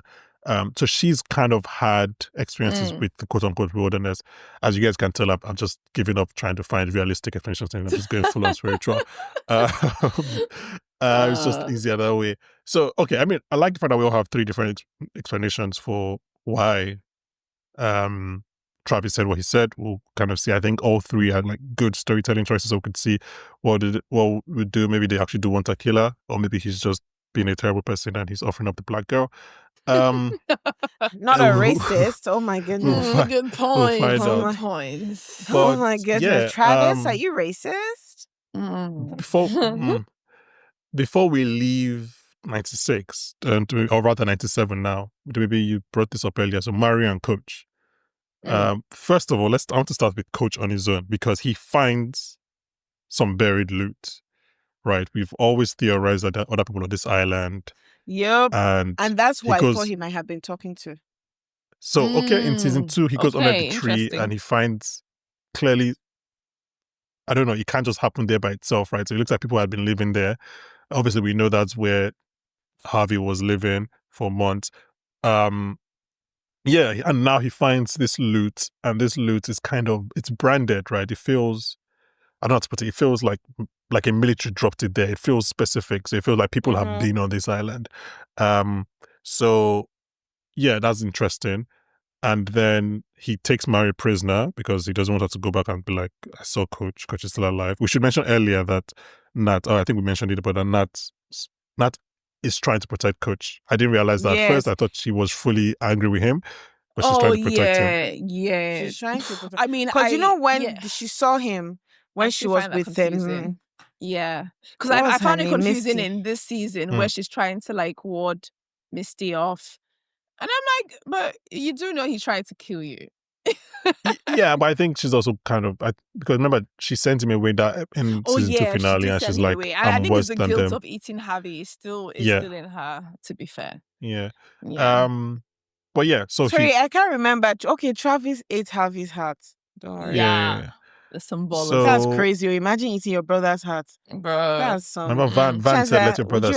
So she's kind of had experiences with the quote-unquote wilderness. As you guys can tell, I'm just giving up trying to find realistic explanations, and I'm just going full on spiritual. It's just easier that way. So, okay, I mean, I like the fact that we all have 3 different explanations for why Travis said what he said. We'll kind of see. I think all 3 had like good storytelling choices, so we could see what we do. Maybe they actually do want a killer, or maybe he's just being a terrible person and he's offering up the black girl. Not a racist. Oh my goodness. Good point. Good point. Oh my goodness. Travis, are you racist? Before we leave 96, or rather 97 now. Maybe you brought this up earlier. So Mary and Coach. First of all, I want to start with Coach on his own because he finds some buried loot. Right, we've always theorized that there are other people on this island. Yep, and that's who I thought he might have been talking to. So in season 2, he goes under the tree and he finds clearly. I don't know. It can't just happen there by itself, right? So it looks like people had been living there. Obviously, we know that's where Harvey was living for months. And now he finds this loot, and this loot is it's branded, right? It feels, I don't know how to put it. It feels like a military dropped it there. It feels specific, so it feels like people have been on this island. So yeah, that's interesting. And then he takes Mary prisoner because he doesn't want her to go back and be like, I saw Coach is still alive. We should mention earlier that Nat, I think we mentioned it, but Nat is trying to protect Coach. I didn't realize that at first. I thought she was fully angry with him, but she's trying to protect him. Yeah. She's trying to protect him. I mean, because when she saw him, when she was with him. Yeah. Because I found it confusing in this season where she's trying to like ward Misty off. And I'm like, but you do know he tried to kill you. Yeah, but I think she's also because remember, she sent him away in season 2 finale, and she's like, I think worse it's the than guilt them. of eating Harvey is still in her, to be fair. Yeah. But yeah, so sorry, I can't remember. Okay, Travis ate Harvey's heart. Don't worry. Yeah. There's some balls. So, that's crazy. Imagine eating your brother's heart. Bro. That's some... Remember Van said, let your brother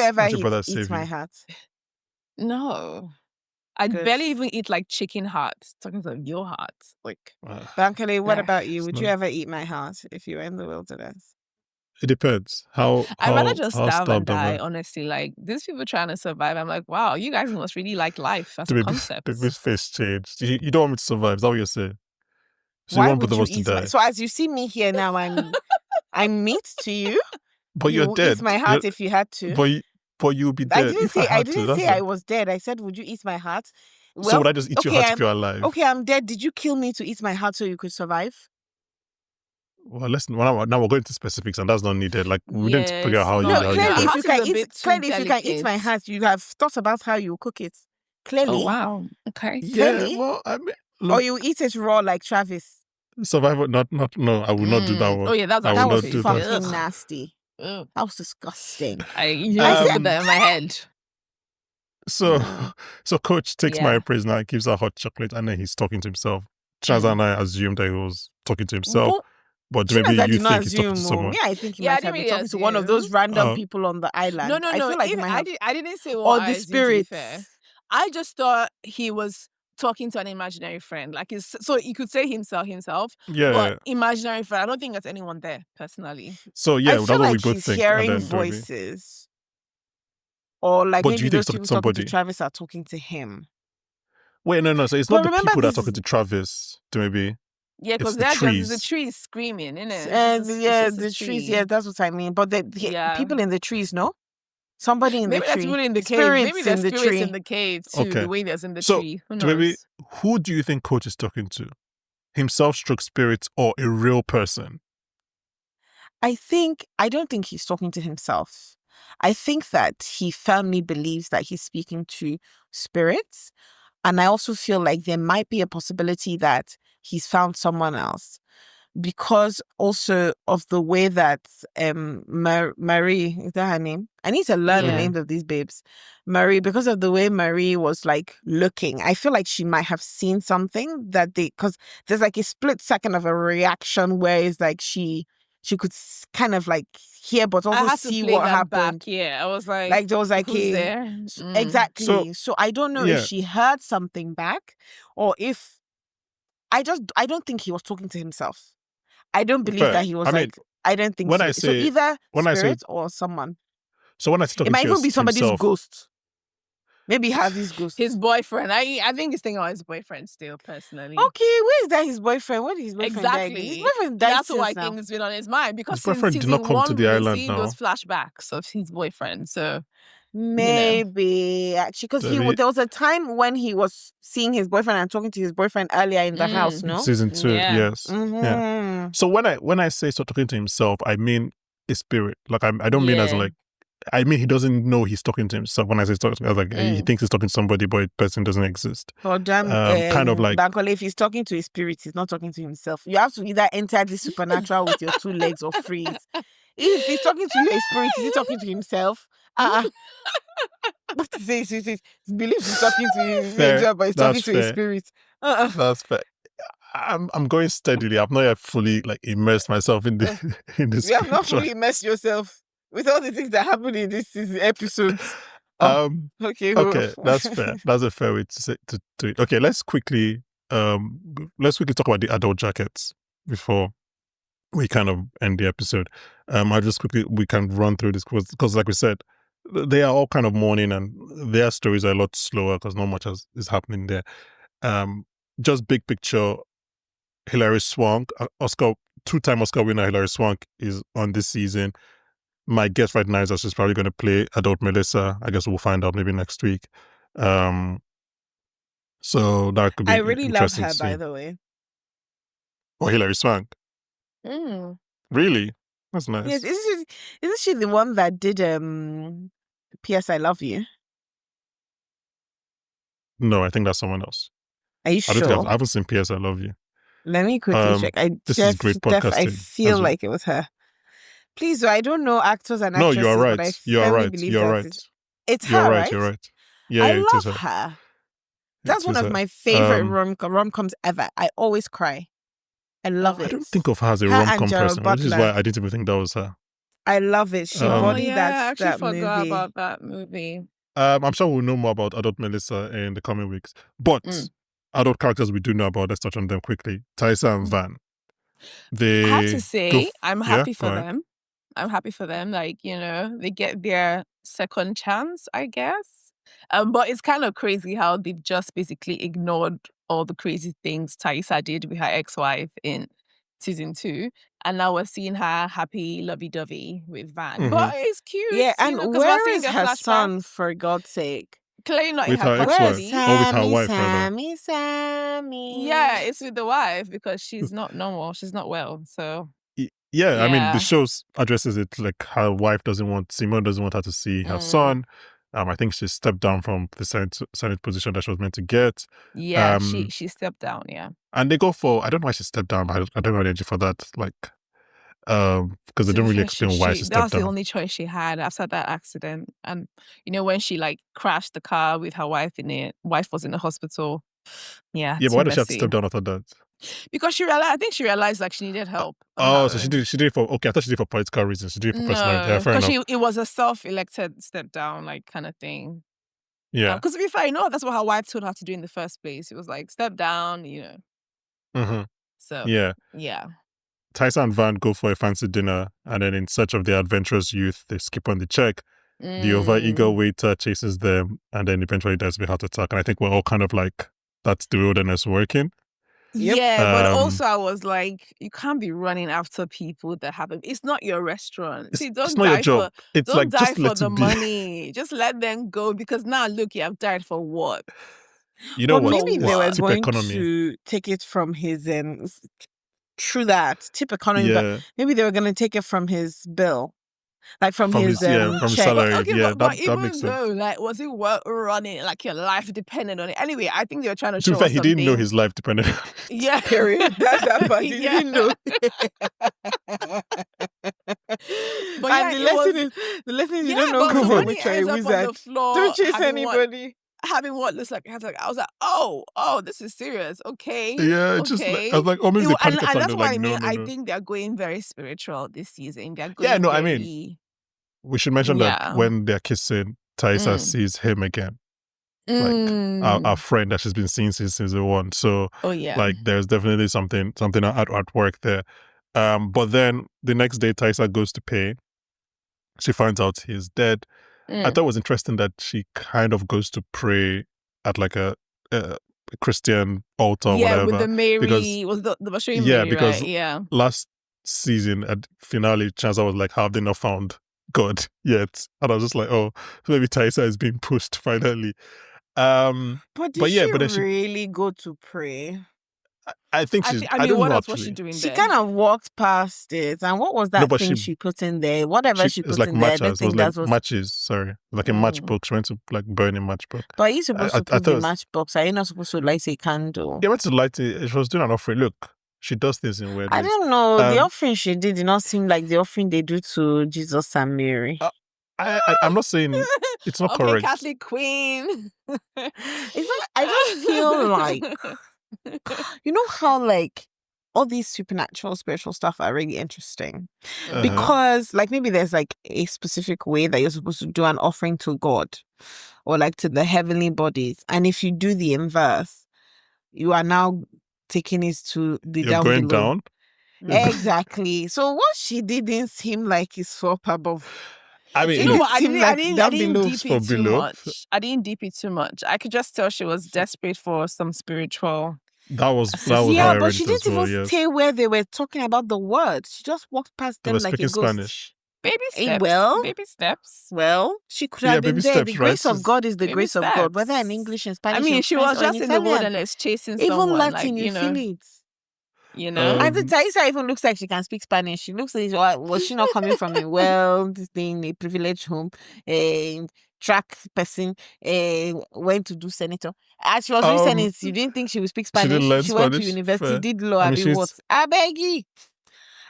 eat my heart? No. I'd barely even eat like chicken hearts. Talking about your heart. Like Bankole, what about you? Would you ever eat my heart if you were in the wilderness? It depends. I'd rather just starve and die, honestly. Like, these people trying to survive, I'm like, wow, you guys must really like life as a concept. This face changed. You don't want me to survive. Is that what you're saying? So why would you eat my... So as you see me here now, I'm meat to you. But you're dead. Eat my heart if you had to. But you'll be dead. I didn't say I was dead. I said, would you eat my heart? Well, so would I just eat your heart if you're alive? Okay, I'm dead. Did you kill me to eat my heart so you could survive? Well, listen. Now we're going to specifics, and that's not needed. Like we didn't figure out how if you can eat my heart, you have thought about how you cook it. Clearly. Oh wow. Okay. Clearly. Yeah. Well, I mean, look, or you eat it raw like Travis. Survival, no. I will not do that one. Oh yeah, that was fucking nasty. That was disgusting. I put that in my head. So Coach takes Mary prisoner, gives her hot chocolate, and then he's talking to himself. Chinaza and I assumed that he was talking to himself. But maybe you think he's talking to someone. Yeah, I think he might have been talking to one of those random people on the island. No. I feel like I didn't say or the spirits. I just thought he was talking to an imaginary friend. Like, so he could say himself. Yeah. But imaginary friend, I don't think there's anyone there, personally. So yeah, I feel like we both think. Hearing voices. Or like maybe those people talking to Travis are talking to him. Wait, no. So it's not the people that are talking to Travis, Dumebi. Yeah, because the trees screaming, innit? The trees. Yeah, that's what I mean. But people in the trees, no? Somebody in the tree. Maybe people in the cave. Maybe there's spirits in the cave too. Okay. The way there's in the tree. Who knows? Maybe, who do you think Coach is talking to? Himself, spirits, or a real person? I don't think he's talking to himself. I think that he firmly believes that he's speaking to spirits. And I also feel like there might be a possibility that he's found someone else. Because also of the way that Marie, is that her name? I need to learn the names of these babes. Marie, because of the way Marie was like looking, I feel like she might have seen something because there's like a split second of a reaction where it's like she could kind of like hear but also see what happened. Yeah, I was like there was like who's there? Exactly. So I don't know if she heard something back or if I don't think he was talking to himself. I don't believe that he was I don't think so. So either spirit or someone. So when I say it might even be somebody's himself, ghost. Maybe Harvey's ghost. His boyfriend. I think he's thinking about his boyfriend still, personally. Okay, where is that his boyfriend? Where did his boyfriend die? His boyfriend died. That's why I think it's been on his mind. Because his boyfriend did not come to the island now. Those flashbacks of his boyfriend. So maybe actually, because there was a time when he was seeing his boyfriend and talking to his boyfriend earlier in the house. No, season 2, yes. Mm-hmm. Yeah. So when I say talking to himself, I mean a spirit. Like I don't mean as like I mean, he doesn't know he's talking to himself. When I say talking, I was like, he thinks he's talking to somebody, but the person doesn't exist. For Kind of like Bankole, if he's talking to his spirit, he's not talking to himself. You have to either enter the supernatural with your 2 legs or freeze. If he's talking to your spirit, is he talking to himself? What to say? He believes he's talking to himself, but he's talking to his spirit. That's fair. I'm going steadily. I've not yet fully like immersed myself in the in this. You have not fully immersed yourself with all the things that happen in this episode. Okay, that's fair. That's a fair way to say to it. Okay, let's quickly talk about the AdultJackets before we kind of end the episode. I just quickly we can run through this because like we said, they are all kind of mourning and their stories are a lot slower because not much is happening there. Just big picture, Hilary Swank, two-time Oscar winner Hilary Swank is on this season. My guess right now is that she's probably going to play adult Melissa. I guess we'll find out maybe next week. So that could be. I really love her, by the way. Oh, Hilary Swank. Really? That's nice. Yes, isn't she the one that did P.S. I Love You? No, I think that's someone else. Are you sure? I haven't seen P.S. I Love You. Let me quickly check. This is great podcasting. I feel like it was her. Please, I don't know actors and actresses. No, you are right. But I you're right. You're right. It's her, you're right, right? You're right. Yeah, I love her. That's one of my favorite rom-coms ever. I always cry. I love it. I don't think of her as a rom-com person, which is why I didn't even think that was her. I love it. She embodied I actually forgot movie. About that movie. I'm sure we'll know more about adult Melissa in the coming weeks. But adult characters we do know about, let's touch on them quickly. Tysa and Van. I have to say, I'm happy for them. I'm happy for them. Like, they get their second chance, I guess. But it's kind of crazy how they've just basically ignored all the crazy things Tysa did with her ex-wife in season 2. And now we're seeing her happy, lovey-dovey with Van. But it's cute. Yeah, and where is her son, for God's sake? Clearly not with in her ex-wife. Or with her wife, Sammy. Yeah, it's with the wife because she's not normal. She's not well. So yeah, I mean, the show addresses it like her wife Simone doesn't want her to see her son. I think she stepped down from the Senate position that she was meant to get. Yeah, she stepped down, yeah. And they go for, I don't know why she stepped down, but I don't know the energy for that. Like, because they don't really explain why she stepped down. That was the only choice she had after that accident. And, when she like crashed the car with her wife in it, wife was in the hospital. Yeah. Yeah, but why did she have to step down after that? Because I think she realized like she needed help. Oh, so she did it for, okay, I thought she did it for political reasons. She did it for personal. Yeah, fair enough. It was a self-elected step down, like kind of thing. Yeah. Because to be fair, that's what her wife told her to do in the first place. It was like, step down, So, yeah. Tysa and Van go for a fancy dinner, and then in search of their adventurous youth, they skip on the check. The overeager waiter chases them, and then eventually dies of a heart attack. And I think we're all kind of like, that's the wilderness working. Yep. Yeah, but also I was like, you can't be running after people that haven't. It's not your restaurant. See, it's not your job. It's don't like die just for let the it be. money. Just let them go because now look, you have died for what? You know what? Maybe they were going to take it from his true that tip economy, but maybe they were going to take it from his bill. Like from his from his salary. But that makes sense. Like, was it worth running? Like your life depended on it. Anyway, I think they were trying to show. To be fair, he didn't know his life depended on it. Yeah, period. That's that part. He didn't know. But and the lesson is you don't know who from which are a wizard. Don't chase anybody. Having what looks like I was like, oh, this is serious. Okay. Yeah, okay. just like, I was like, maybe the panic attack. And that's what I mean. No. I think they're going very spiritual this season. They're going I mean, we should mention that when they're kissing, Tysa sees him again. Like our friend that she's been seeing since season 1. So like there's definitely something at work there. But then the next day Tysa goes to pay. She finds out he's dead. I thought it was interesting that she kind of goes to pray at like a Christian altar or whatever. With the Mary, was the Mary, because right? last season at finale, Chinaza was like, have they not found God yet? And I was just like, oh, maybe Tysa is being pushed finally. But did she really go to pray? I think she's. I mean, don't what know else was she actually. doing She there? kind of walked past it, and what was No, that but thing she put in there? Whatever she It's put like in there, I don't matches. It think was that like was. matches. Sorry, like a matchbook. She went to like burn a matchbook. But are you supposed to I put thought the it was- matchbox? Are you not supposed to light a candle? Yeah, went to light it. She was doing an offering. Look, she does things in weird I ways. don't know. The offering she did not seem like the offering they do to Jesus and Mary. I'm not saying it's not Okay, correct. Catholic Queen. It's not, I just feel like, you know how like all these supernatural spiritual stuff are really interesting because like maybe there's like a specific way that you're supposed to do an offering to God or like to the heavenly bodies, and if you do the inverse, you are now taking it to the You're down going below. down. Exactly. So what she did didn't seem like it's up above. I mean, You know what? I seem didn't, like I didn't, I down didn't below. deep From it too below. much. I didn't deep it too much. I could just tell she was desperate for some spiritual. that was Yeah, how Yeah, I but read she it as didn't well. even Yes, stay where they were talking about the word. She just walked past they them were like a speaking ghost. Spanish. baby steps. well. Baby steps. Well, she could Yeah, have been baby there. steps, The right? grace of She's- God is the Baby grace of God, whether in steps. English, in Spanish, I mean, in she French, was or in just in the Italian. wilderness chasing Even someone. Latin, like, you feel it. You know. And the Taisa even looks like she can speak Spanish. She looks like, was she not coming from a this thing, a privileged home, a track person, went to do senator. As she was doing Senate, you didn't think she would speak She Spanish. didn't learn She went to Spanish? university, Fair. did law, I mean, I what? I beg you.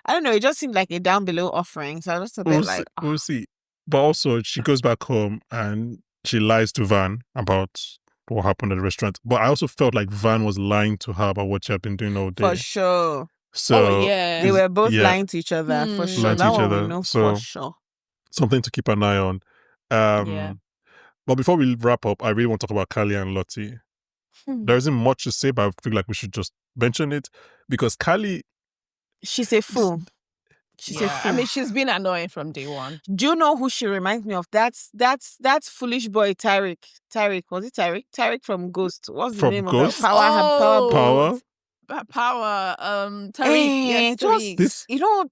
I don't know. It just seemed like a down below offering. So I was just a bit like, we'll see. But also, she goes back home and she lies to Van about what happened at the restaurant. But I also felt like Van was lying to her about what she had been doing all day. for sure. So yeah. They were both lying to each other for sure. Lying to That each one we other. know So- for sure. something to keep an eye on. Yeah. But before we wrap up, I really want to talk about Callie and Lottie. There isn't much to say, but I feel like we should just mention it because Callie, She's a fool. She's a Yeah. fool. I mean, she's been annoying from day one. Do you know who she reminds me of? That's foolish boy Tyreek. Tyreek, was it Tyreek? Tyreek from Ghost. What's the From name Ghost? of that? Power Power? Power. Tariq. Yes, Just Tariq. This- you know,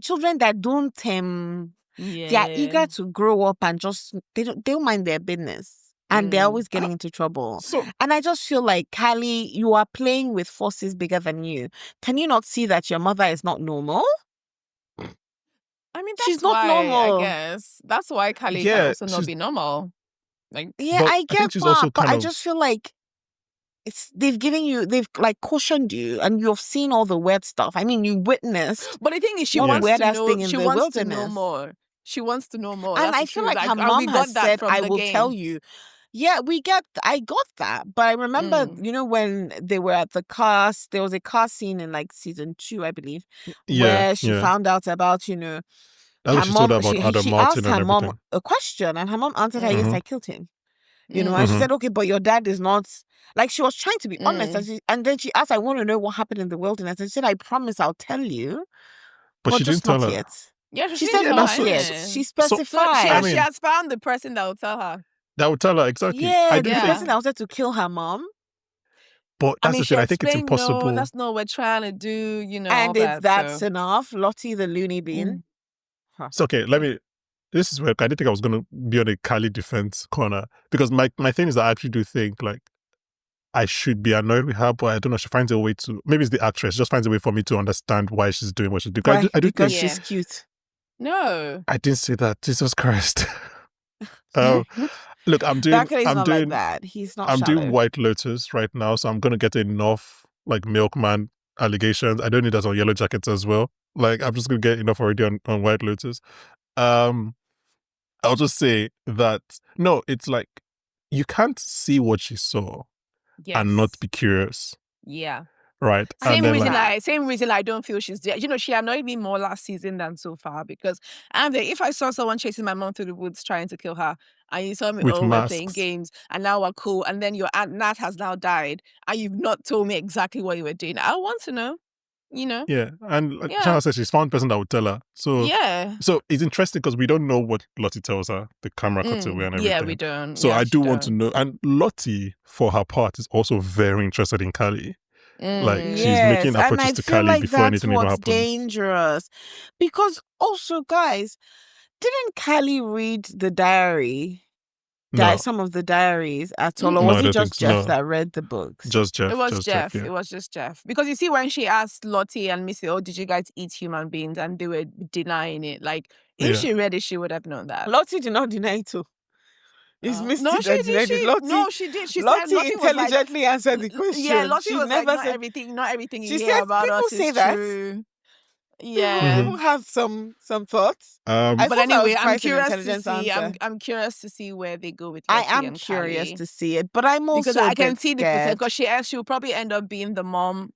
children that don't Yeah. they are eager to grow up and just they don't mind their business. And they're always getting into trouble. So And I just feel like, Callie, you are playing with forces bigger than you. Can you not see that your mother is not normal? I mean, She's that's not why, normal. I guess. That's why Callie Yeah, can also not she's- be normal. Like, Yeah, But I I think get she's that, also but kind I of- just feel like they've like cautioned you, and you've seen all the weird stuff. I mean, you witnessed, but the thing is, she One wants to weirdest know. thing in She the wants to know wilderness. more. She wants to know more. and That's I the feel truth. like her and mom we has got that said, from "I the will game. tell you." Yeah, I got that, but I remember, you know, when they were at the cast, there was a cast scene in like season 2, I believe, where she found out about, you know, That's what her she told mom. her about Adam She Martin asked and her mom everything. a question, and her mom answered her, "Yes, I killed him." You know, and she Mhm. said, "Okay, but your dad is not." Like, she was trying to be honest, Mm. and then she asked, "I want to know what happened in the wilderness." And she said, "I promise, I'll tell you, But she just didn't tell not her. yet." Yeah, She didn't said, tell "Not her, yet." innit? She So specified. she, I has, mean- she has found the person that will tell her. That would tell her exactly. Yeah, I the do Yeah. think, person that wanted to kill her mom, but I that's mean, the she thing. I think it's explained, no, impossible. that's not what we're trying to do, you know, all and it's that. that's So. enough. Lottie, the loony bin. It's okay. Let me. This is where I didn't think I was going to be on a Callie defense corner because my thing is that I actually do think like I should be annoyed with her, but I don't know. She finds a way to. Maybe it's the actress. She just finds a way for me to understand why she's doing what she's doing. Why? I do Because think. Yeah. she's cute. No. I didn't say that. Jesus Christ. Look, I'm doing. Bankole is I'm not doing. like that. He's not I'm shallow. doing White Lotus right now, so I'm gonna get enough like milkman allegations. I don't need that on Yellowjackets as well. Like I'm just gonna get enough already on White Lotus. I'll just say that no, it's like you can't see what she saw Yes. and not be curious, Yeah. right? Same And then, reason like, I don't feel she's there. You know, she annoyed me more last season than so far because if I saw someone chasing my mom through the woods trying to kill her, and you saw me, With we're playing masks. games, and now we're cool, and then your aunt Nat has now died, and you've not told me exactly what you were doing. I want to know, you know? yeah, and like Yeah. China said, she's found a person that would tell her. So Yeah. so it's interesting because we don't know what Lottie tells her, the camera cuts away and everything. Yeah, we don't. So Yeah, I she do want to don't. know. And Lottie, for her part, is also very interested in Callie. Like she's Yes, making and approaches I to feel Callie like before that's anything even what's happens. dangerous. Because also, guys, didn't Callie read the diary No, some of the diaries at all, or No, was I it don't just think so. Jeff No. that read the books? just Jeff. It was just Jeff. Yeah. It was just Jeff. Because you see, when she asked Lottie and Missy, "Oh, did you guys eat human beings?" and they were denying it. Like, if Yeah. she read it, she would have known that. Lottie did not deny it too. It's Misty No, she that did. denied it. No, she did. She said Lottie Lottie was like, intelligently answered the question. yeah, Lottie She was like, never not said. everything you She hear said about people us say is that. true. People, Yeah. people have some thoughts. I But thought that anyway, was I'm quite an curious to intelligent see. answer. I'm curious to see where they go with I Lottie am and curious Callie. to see it, but I'm also Because I a can bit see the potential. scared. Because she'll probably end up being the mom,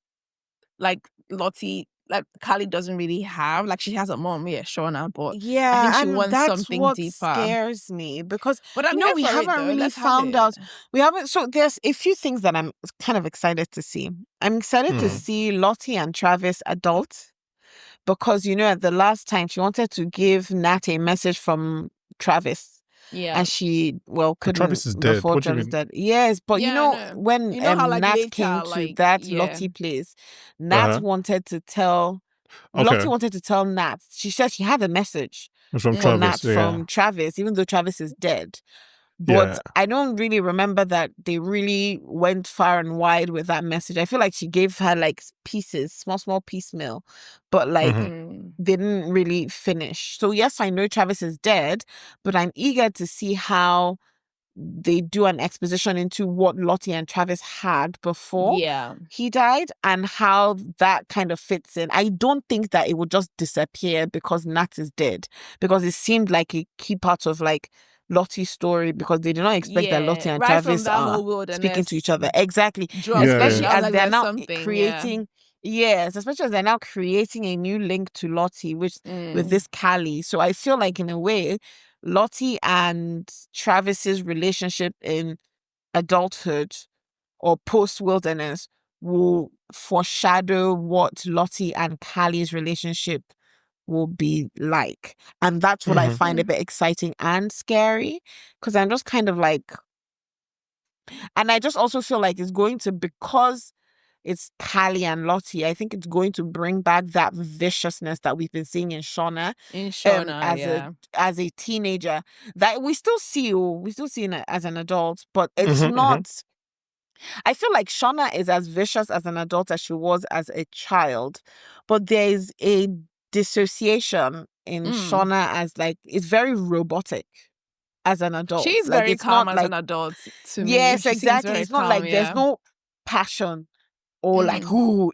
like Lottie, like Callie doesn't really have. Like, she has a mom, yeah, Shauna, but I Yeah, think she and wants that's something what deeper. scares me because But I'm here we for it, haven't though. really Let's have found it. out. We haven't. So there's a few things that I'm kind of excited to see. I'm excited to see Lottie and Travis adult because at the last time she wanted to give Nat a message from Travis. Yeah. And she couldn't. Travis is dead. Before What do you Travis mean? dead. Yes, but Yeah, I know. when You know how, like, Nat later, came to like, that yeah. Lottie place, Nat wanted to tell. Okay. Lottie wanted to tell Nat. She said she had a message From for Travis. Nat from Travis, even though Travis is dead. But Yeah. I don't really remember that they really went far and wide with that message. I feel like she gave her like pieces, small piecemeal, but like they didn't really finish. So yes, I know Travis is dead, but I'm eager to see how they do an exposition into what Lottie and Travis had before he died and how that kind of fits in. I don't think that it would just disappear because Nat is dead, because it seemed like a key part of like Lottie's story, because they did not expect that Lottie and Travis are speaking to each other. Exactly. Especially as they're now creating especially as they're now creating a new link to Lottie with this Callie. So I feel like in a way Lottie and Travis's relationship in adulthood or post-wilderness will foreshadow what Lottie and Callie's relationship will be like. And that's what I find a bit exciting and scary, because I'm just kind of like, and I just also feel like it's going to, because it's Callie and Lottie, I think it's going to bring back that viciousness that we've been seeing in Shauna. As a teenager, that we still see it as an adult, but it's not. I feel like Shauna is as vicious as an adult as she was as a child, but there is a dissociation in Shauna as like, it's very robotic as an adult. She's like, very it's calm not as like, an adult to me. yes, She exactly. It's not like there's no passion or like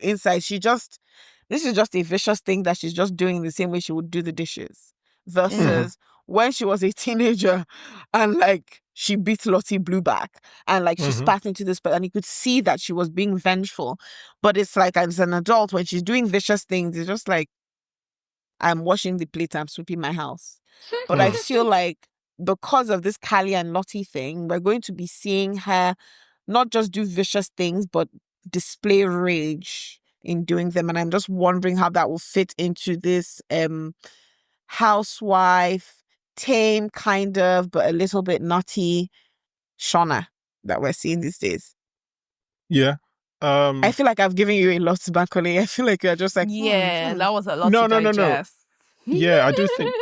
inside. This is just a vicious thing that she's just doing the same way she would do the dishes, versus when she was a teenager and like she beat Lottie Blue back and like she spat into this, and you could see that she was being vengeful. But it's like, as an adult, when she's doing vicious things, it's just like, I'm washing the plate, I'm sweeping my house. But I feel like because of this Callie and Lottie thing, we're going to be seeing her not just do vicious things, but display rage in doing them. And I'm just wondering how that will fit into this housewife, tame kind of, but a little bit nutty Shauna that we're seeing these days. Yeah. I feel like I've given you a lot, Bankole. I feel like you're just like, that was a lot No. to digest. Yeah, I do think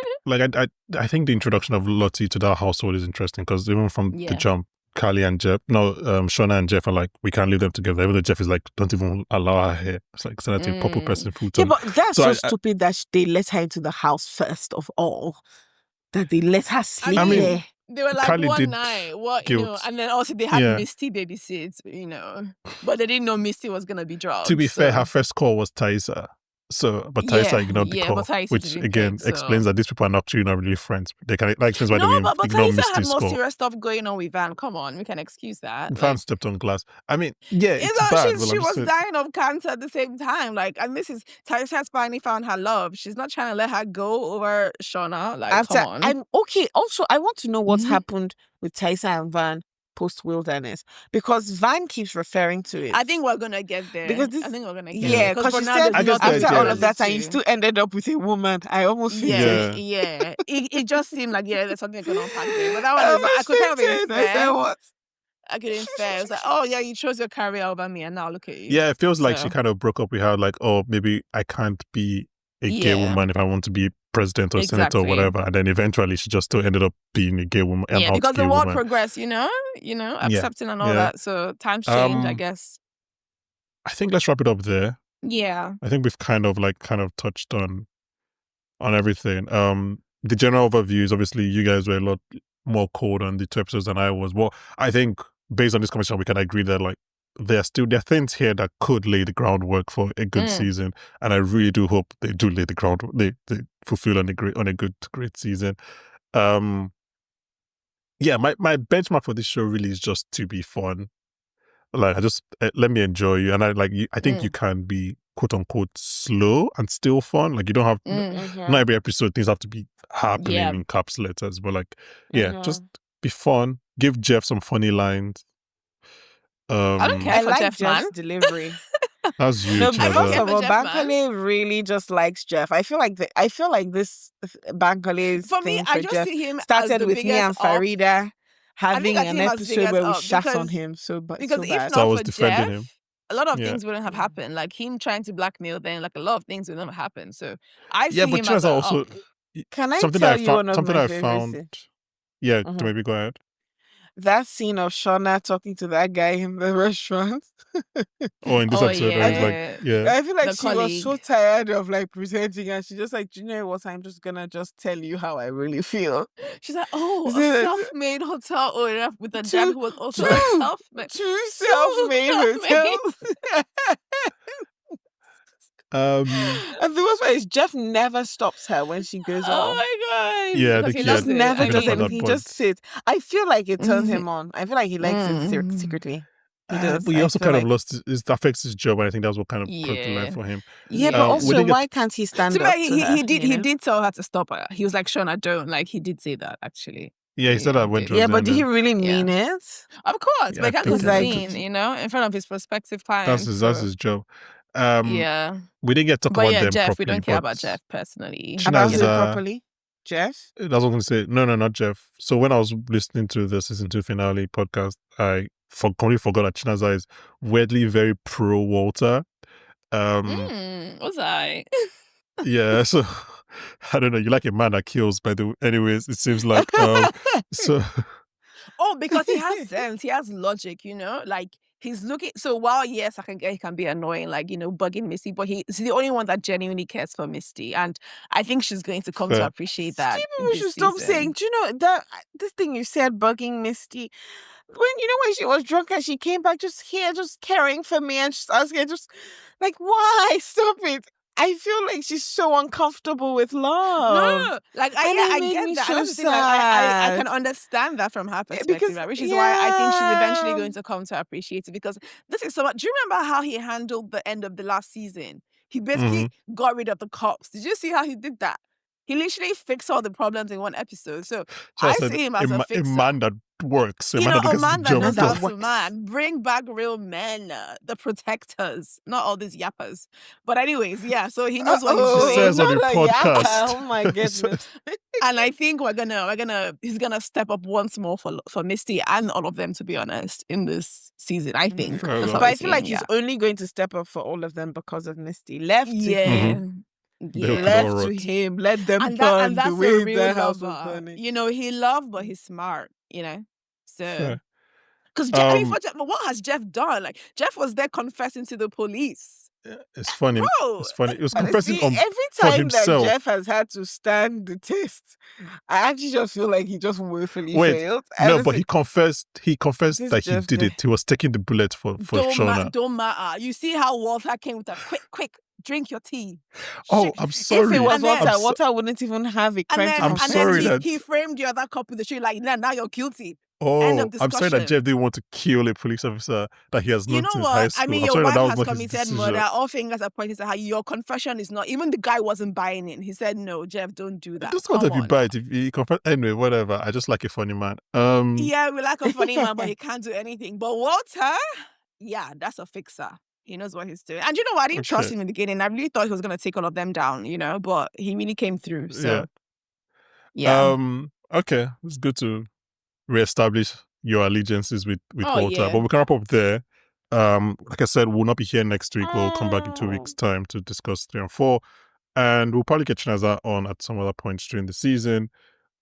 I think the introduction of Lottie to that household is interesting, because even from the jump, Shauna and Jeff are like, we can't leave them together. Even though Jeff is like, don't even allow her here. It's like, send her to a proper person food. Yeah, but that's so stupid that they let her into the house first of all. That they let her sleep there. They were like, Callie one night, and then also they had Misty babysit, but they didn't know Misty was gonna be drugged. To be fair, her first call was Thaisa. But Thaisa ignored the call, which again explains that these people are actually not really friends. They can explains why they ignore Thaisa Misty's had more call. serious stuff going on with Van. Come on, we can excuse that. Van stepped on glass. I mean, it's bad. She was dying of cancer at the same time. Like, and this is Thaisa's finally found her love. She's not trying to let her go over Shauna. Like, come on. I'm okay. Also, I want to know what's happened with Thaisa and Van post-wilderness, because Van keeps referring to it. I think we're gonna get there. Because because she said after all of that, and you still ended up with a woman. I almost feel it just seemed like there's something going on back there. But that one I could kind of infer. I could infer. It was like, oh yeah, you chose your career over me, and now look at you. Yeah, it feels like she kind of broke up with her. Like, oh, maybe I can't be a gay woman if I want to be president or senator or Exactly. whatever, and then eventually she just still ended up being a gay woman. Yeah, an out because gay the world woman. progressed, accepting and all Yeah. that. So times change, I guess. I think let's wrap it up there. Yeah. I think we've kind of touched on everything. The general overview is obviously you guys were a lot more cold on the 2 episodes than I was. Well, I think based on this conversation, we can agree that like there are things here that could lay the groundwork for a good season, and I really do hope they do lay the groundwork. They fulfill on a great season. Yeah, my benchmark for this show really is just to be fun. Like, I just let me enjoy you, and I think you can be quote unquote slow and still fun. Like, you don't have not every episode things have to be happening in caps letters, but like just be fun. Give Jeff some funny lines. I don't care I for like Jeff, Jeff's man. delivery. That's you, No, Chinaza. first of all, Jeff, man. Bankole really just likes Jeff. I feel like this Bankole's For me, thing I for just Jeff see him as started the with me biggest and Farida having I see an him as the episode where we biggest shat on because him so if bad. So I not was for defending Jeff, him. a lot of Yeah. things wouldn't have happened. Like him trying to blackmail them, like a lot of things would never happen. So I see Yeah, but him as Chinaza also Can I something tell that I you found one of something my I favorite found. scenes? Yeah, maybe go ahead. That scene of Shauna talking to that guy in the restaurant. Oh, in this episode, I was like, I feel like The she was so colleague. tired of like presenting, and she just like, do you know what? I'm just gonna just tell you how I really feel. She's like, oh, Is a it- self-made hotel owner with a Two- dad who was also a two- self-made. Two self-made hotels. And the worst part is Jeff never stops her when she goes Oh off. my god! Yeah, I Because think he he Just loves it. never I made up does for mean, that anything. He point. just sits. I feel like it turns him on. I feel like he likes it secretly. He does. But he I also feel kind of like- lost it affects his job, and I think that's what kind of crossed the line Yeah. for him. Yeah, but we also, didn't get why can't he stand To up me, to her? he did you he know? did tell her to stop her. He was like, Sean, I don't. Like he did say that actually. Yeah, he said that when Yeah, but Josie did he ended. really mean it? Of course, Yeah, but I he can't think go to he scene, did. in front of his prospective clients. That's his job. Yeah. We didn't get to talk But about yeah, them Jeff, properly. we don't care but about Jeff personally. About who Chinaza- properly? Jeff? That's what I'm going to say. No, not Jeff. So when I was listening to the season 2 finale podcast, I completely forgot that Chinaza is weirdly very pro Walter. Was I? Yeah, so I don't know. You like a man that kills, by the way. Anyways, it seems like so. Oh, because he has sense, he has logic, like he's looking. So while yes, I can get he can be annoying, like bugging Misty, but he's the only one that genuinely cares for Misty, and I think she's going to come to Fair. appreciate that. People should stop saying, do you know that this thing you said, bugging Misty? When she was drunk and she came back just caring for me and just asking, just like, why? Stop it. I feel like she's so uncomfortable with love. No. Like And it I made get me that. so And that's the thing, like, I sad. can understand that from her perspective, because- right? Which is why I think she's eventually yeah. going to come to appreciate it, because this is so much. Do you remember how he handled the end of the last season? He basically got rid of the cops. Did you see how he did that? He literally fixed all the problems in one episode. So I said see him as a a fixer. man that works. A man a that gets man the that job knows how done. to man. Bring back real men, the protectors, not all these yappers. But anyways, yeah. So he knows what he's Uh-oh, doing. Says on not the a yapper. podcast. Oh my goodness. And I think he's gonna step up once more for Misty and all of them, to be honest, in this season. I think. Fair That's enough. what But I'm I feel like seeing, he's only going to step up for all of them because of Misty. Left to him. They'll Yeah. Left Left all to right. him. Let them And burn that's the a way real the house was lover. burning. He loved, but he's smart. So. Fair. Because for Jeff, but what has Jeff done? Like Jeff was there confessing to the police. Yeah, it's funny. Bro. It's funny. It was But confessing see, on every for time that himself. Jeff has had to stand the test, I actually just feel like he just woefully Wait, failed. No, And but he confessed. He confessed This that he Jeff did guy. it. He was taking the bullet for Shauna. Don't matter. You see how Walter came with a quick, drink your tea. Oh, Shit. I'm If sorry. it was And then- Water, I'm so- Water wouldn't even have a And crime then, to I'm and confess sorry then to. that- he framed the other couple. The like, now you're guilty. Oh, End of I'm sorry that discussion. Jeff didn't want to kill a police officer that he has known You know since high what? school. I mean, I'm your sorry wife that was has not his committed decision. murder. All fingers are pointing to her. Your confession is not. Even the guy wasn't buying it. He said, "No, Jeff, don't do It that." doesn't matter if Come you on. buy it. If you confess, anyway, whatever. I just like a funny man. Yeah, we like a funny man, but he can't do anything. But Walter, yeah, that's a fixer. He knows what he's doing. And you know what? I didn't trust Okay. him in the beginning. I really thought he was going to take all of them down, but he really came through. So, yeah. Okay, it's good to reestablish your allegiances with Oh, Walter. yeah. But we can wrap up there. Like I said, we'll not be here next week. We'll come back in 2 weeks' time to discuss 3 and 4. And we'll probably get Chinaza on at some other points during the season.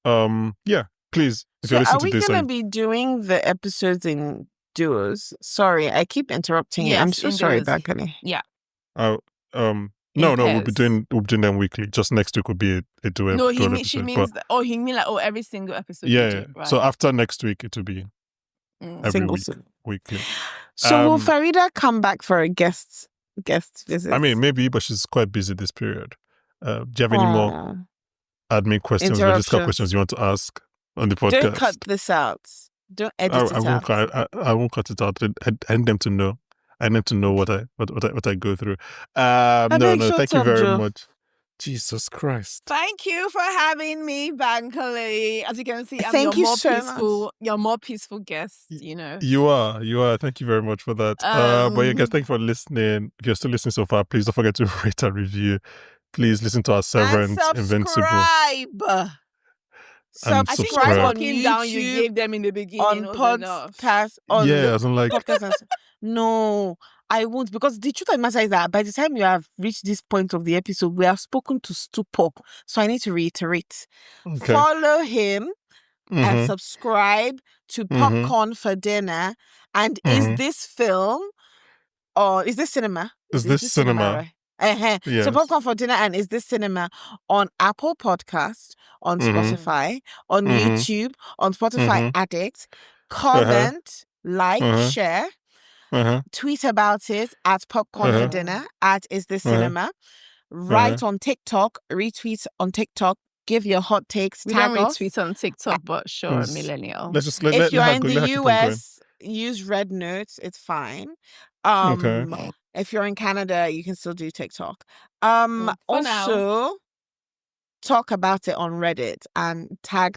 Yeah, please, if So you're listening are we to this, gonna be doing the episodes in duos? Sorry, I keep interrupting you. I'm Yes, so in sorry, duos. Bankole. Yeah. no, we'll be doing them weekly. Just next week will be a duo. No, dual she episode, means that. Oh, he mean like every single episode. yeah, you do, yeah. right. So after next week, it will be every Single week, soon. weekly. So will Farida come back for a guest visit? I mean, maybe, but she's quite busy this period. Do you have any more admin questions, logistical questions you want to ask on the podcast? Don't cut this out. Don't edit it out. I won't cut it out. I need them to know. I need to know what I go through. No, thank you very much. Jesus Christ. Thank you for having me, Bankole. As you can see, I'm Thank you more so peaceful. much. You're more peaceful guest, you know. You are. Thank you very much for that. But yeah, guys, thank you for listening. If you're still listening so far, please don't forget to rate and review. Please listen to our Severance, Invincible. Subscribe I think we're on talking YouTube, down. You gave them in the beginning. on enough. podcast, on Yeah, as in like podcast. No, I won't, because the truth of the matter is that by the time you have reached this point of the episode, we have spoken to Stupor. So I need to reiterate. okay. Follow him and Mhm. subscribe to Popcorn for Dinner. And is this film or is this cinema? Is this cinema? Right? So Yes. Popcorn for Dinner and Is This Cinema on Apple Podcast, on Spotify, on YouTube, on Spotify Addict. Comment, like, share, tweet about it at Popcorn for Dinner, at Is This Cinema. Write on TikTok, retweet on TikTok. Give your hot takes. We tag don't us. retweet on TikTok, but sure, a millennial. If you're in the US, use Red Notes. It's fine. If you're in Canada, you can still do TikTok. Also, talk about it on Reddit and tag.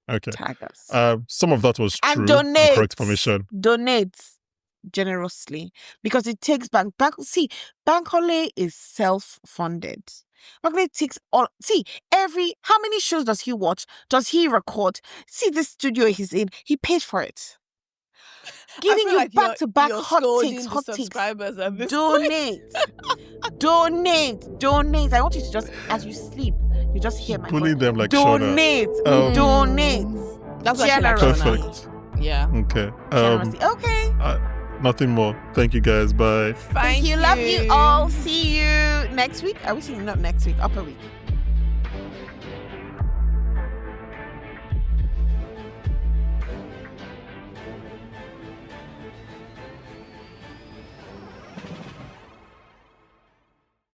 Okay. Tag us. Some of that was And true. donate. Correct information. Donate generously, because it takes See, Bankole is self-funded. Bankole takes all. How many shows does he watch? Does he record? See, this studio he's in, he paid for it. Giving you back to back hot takes. Subscribers at this Donate. I want you to just, as you sleep, you just hear my Pulling voice. them like Donate. Donate. That's what I like. Perfect. Yeah. Okay. Generously. Okay. Nothing more. Thank you, guys. Bye. Thank you. Love you all. See you next week. Are we seeing not next week? Upper week.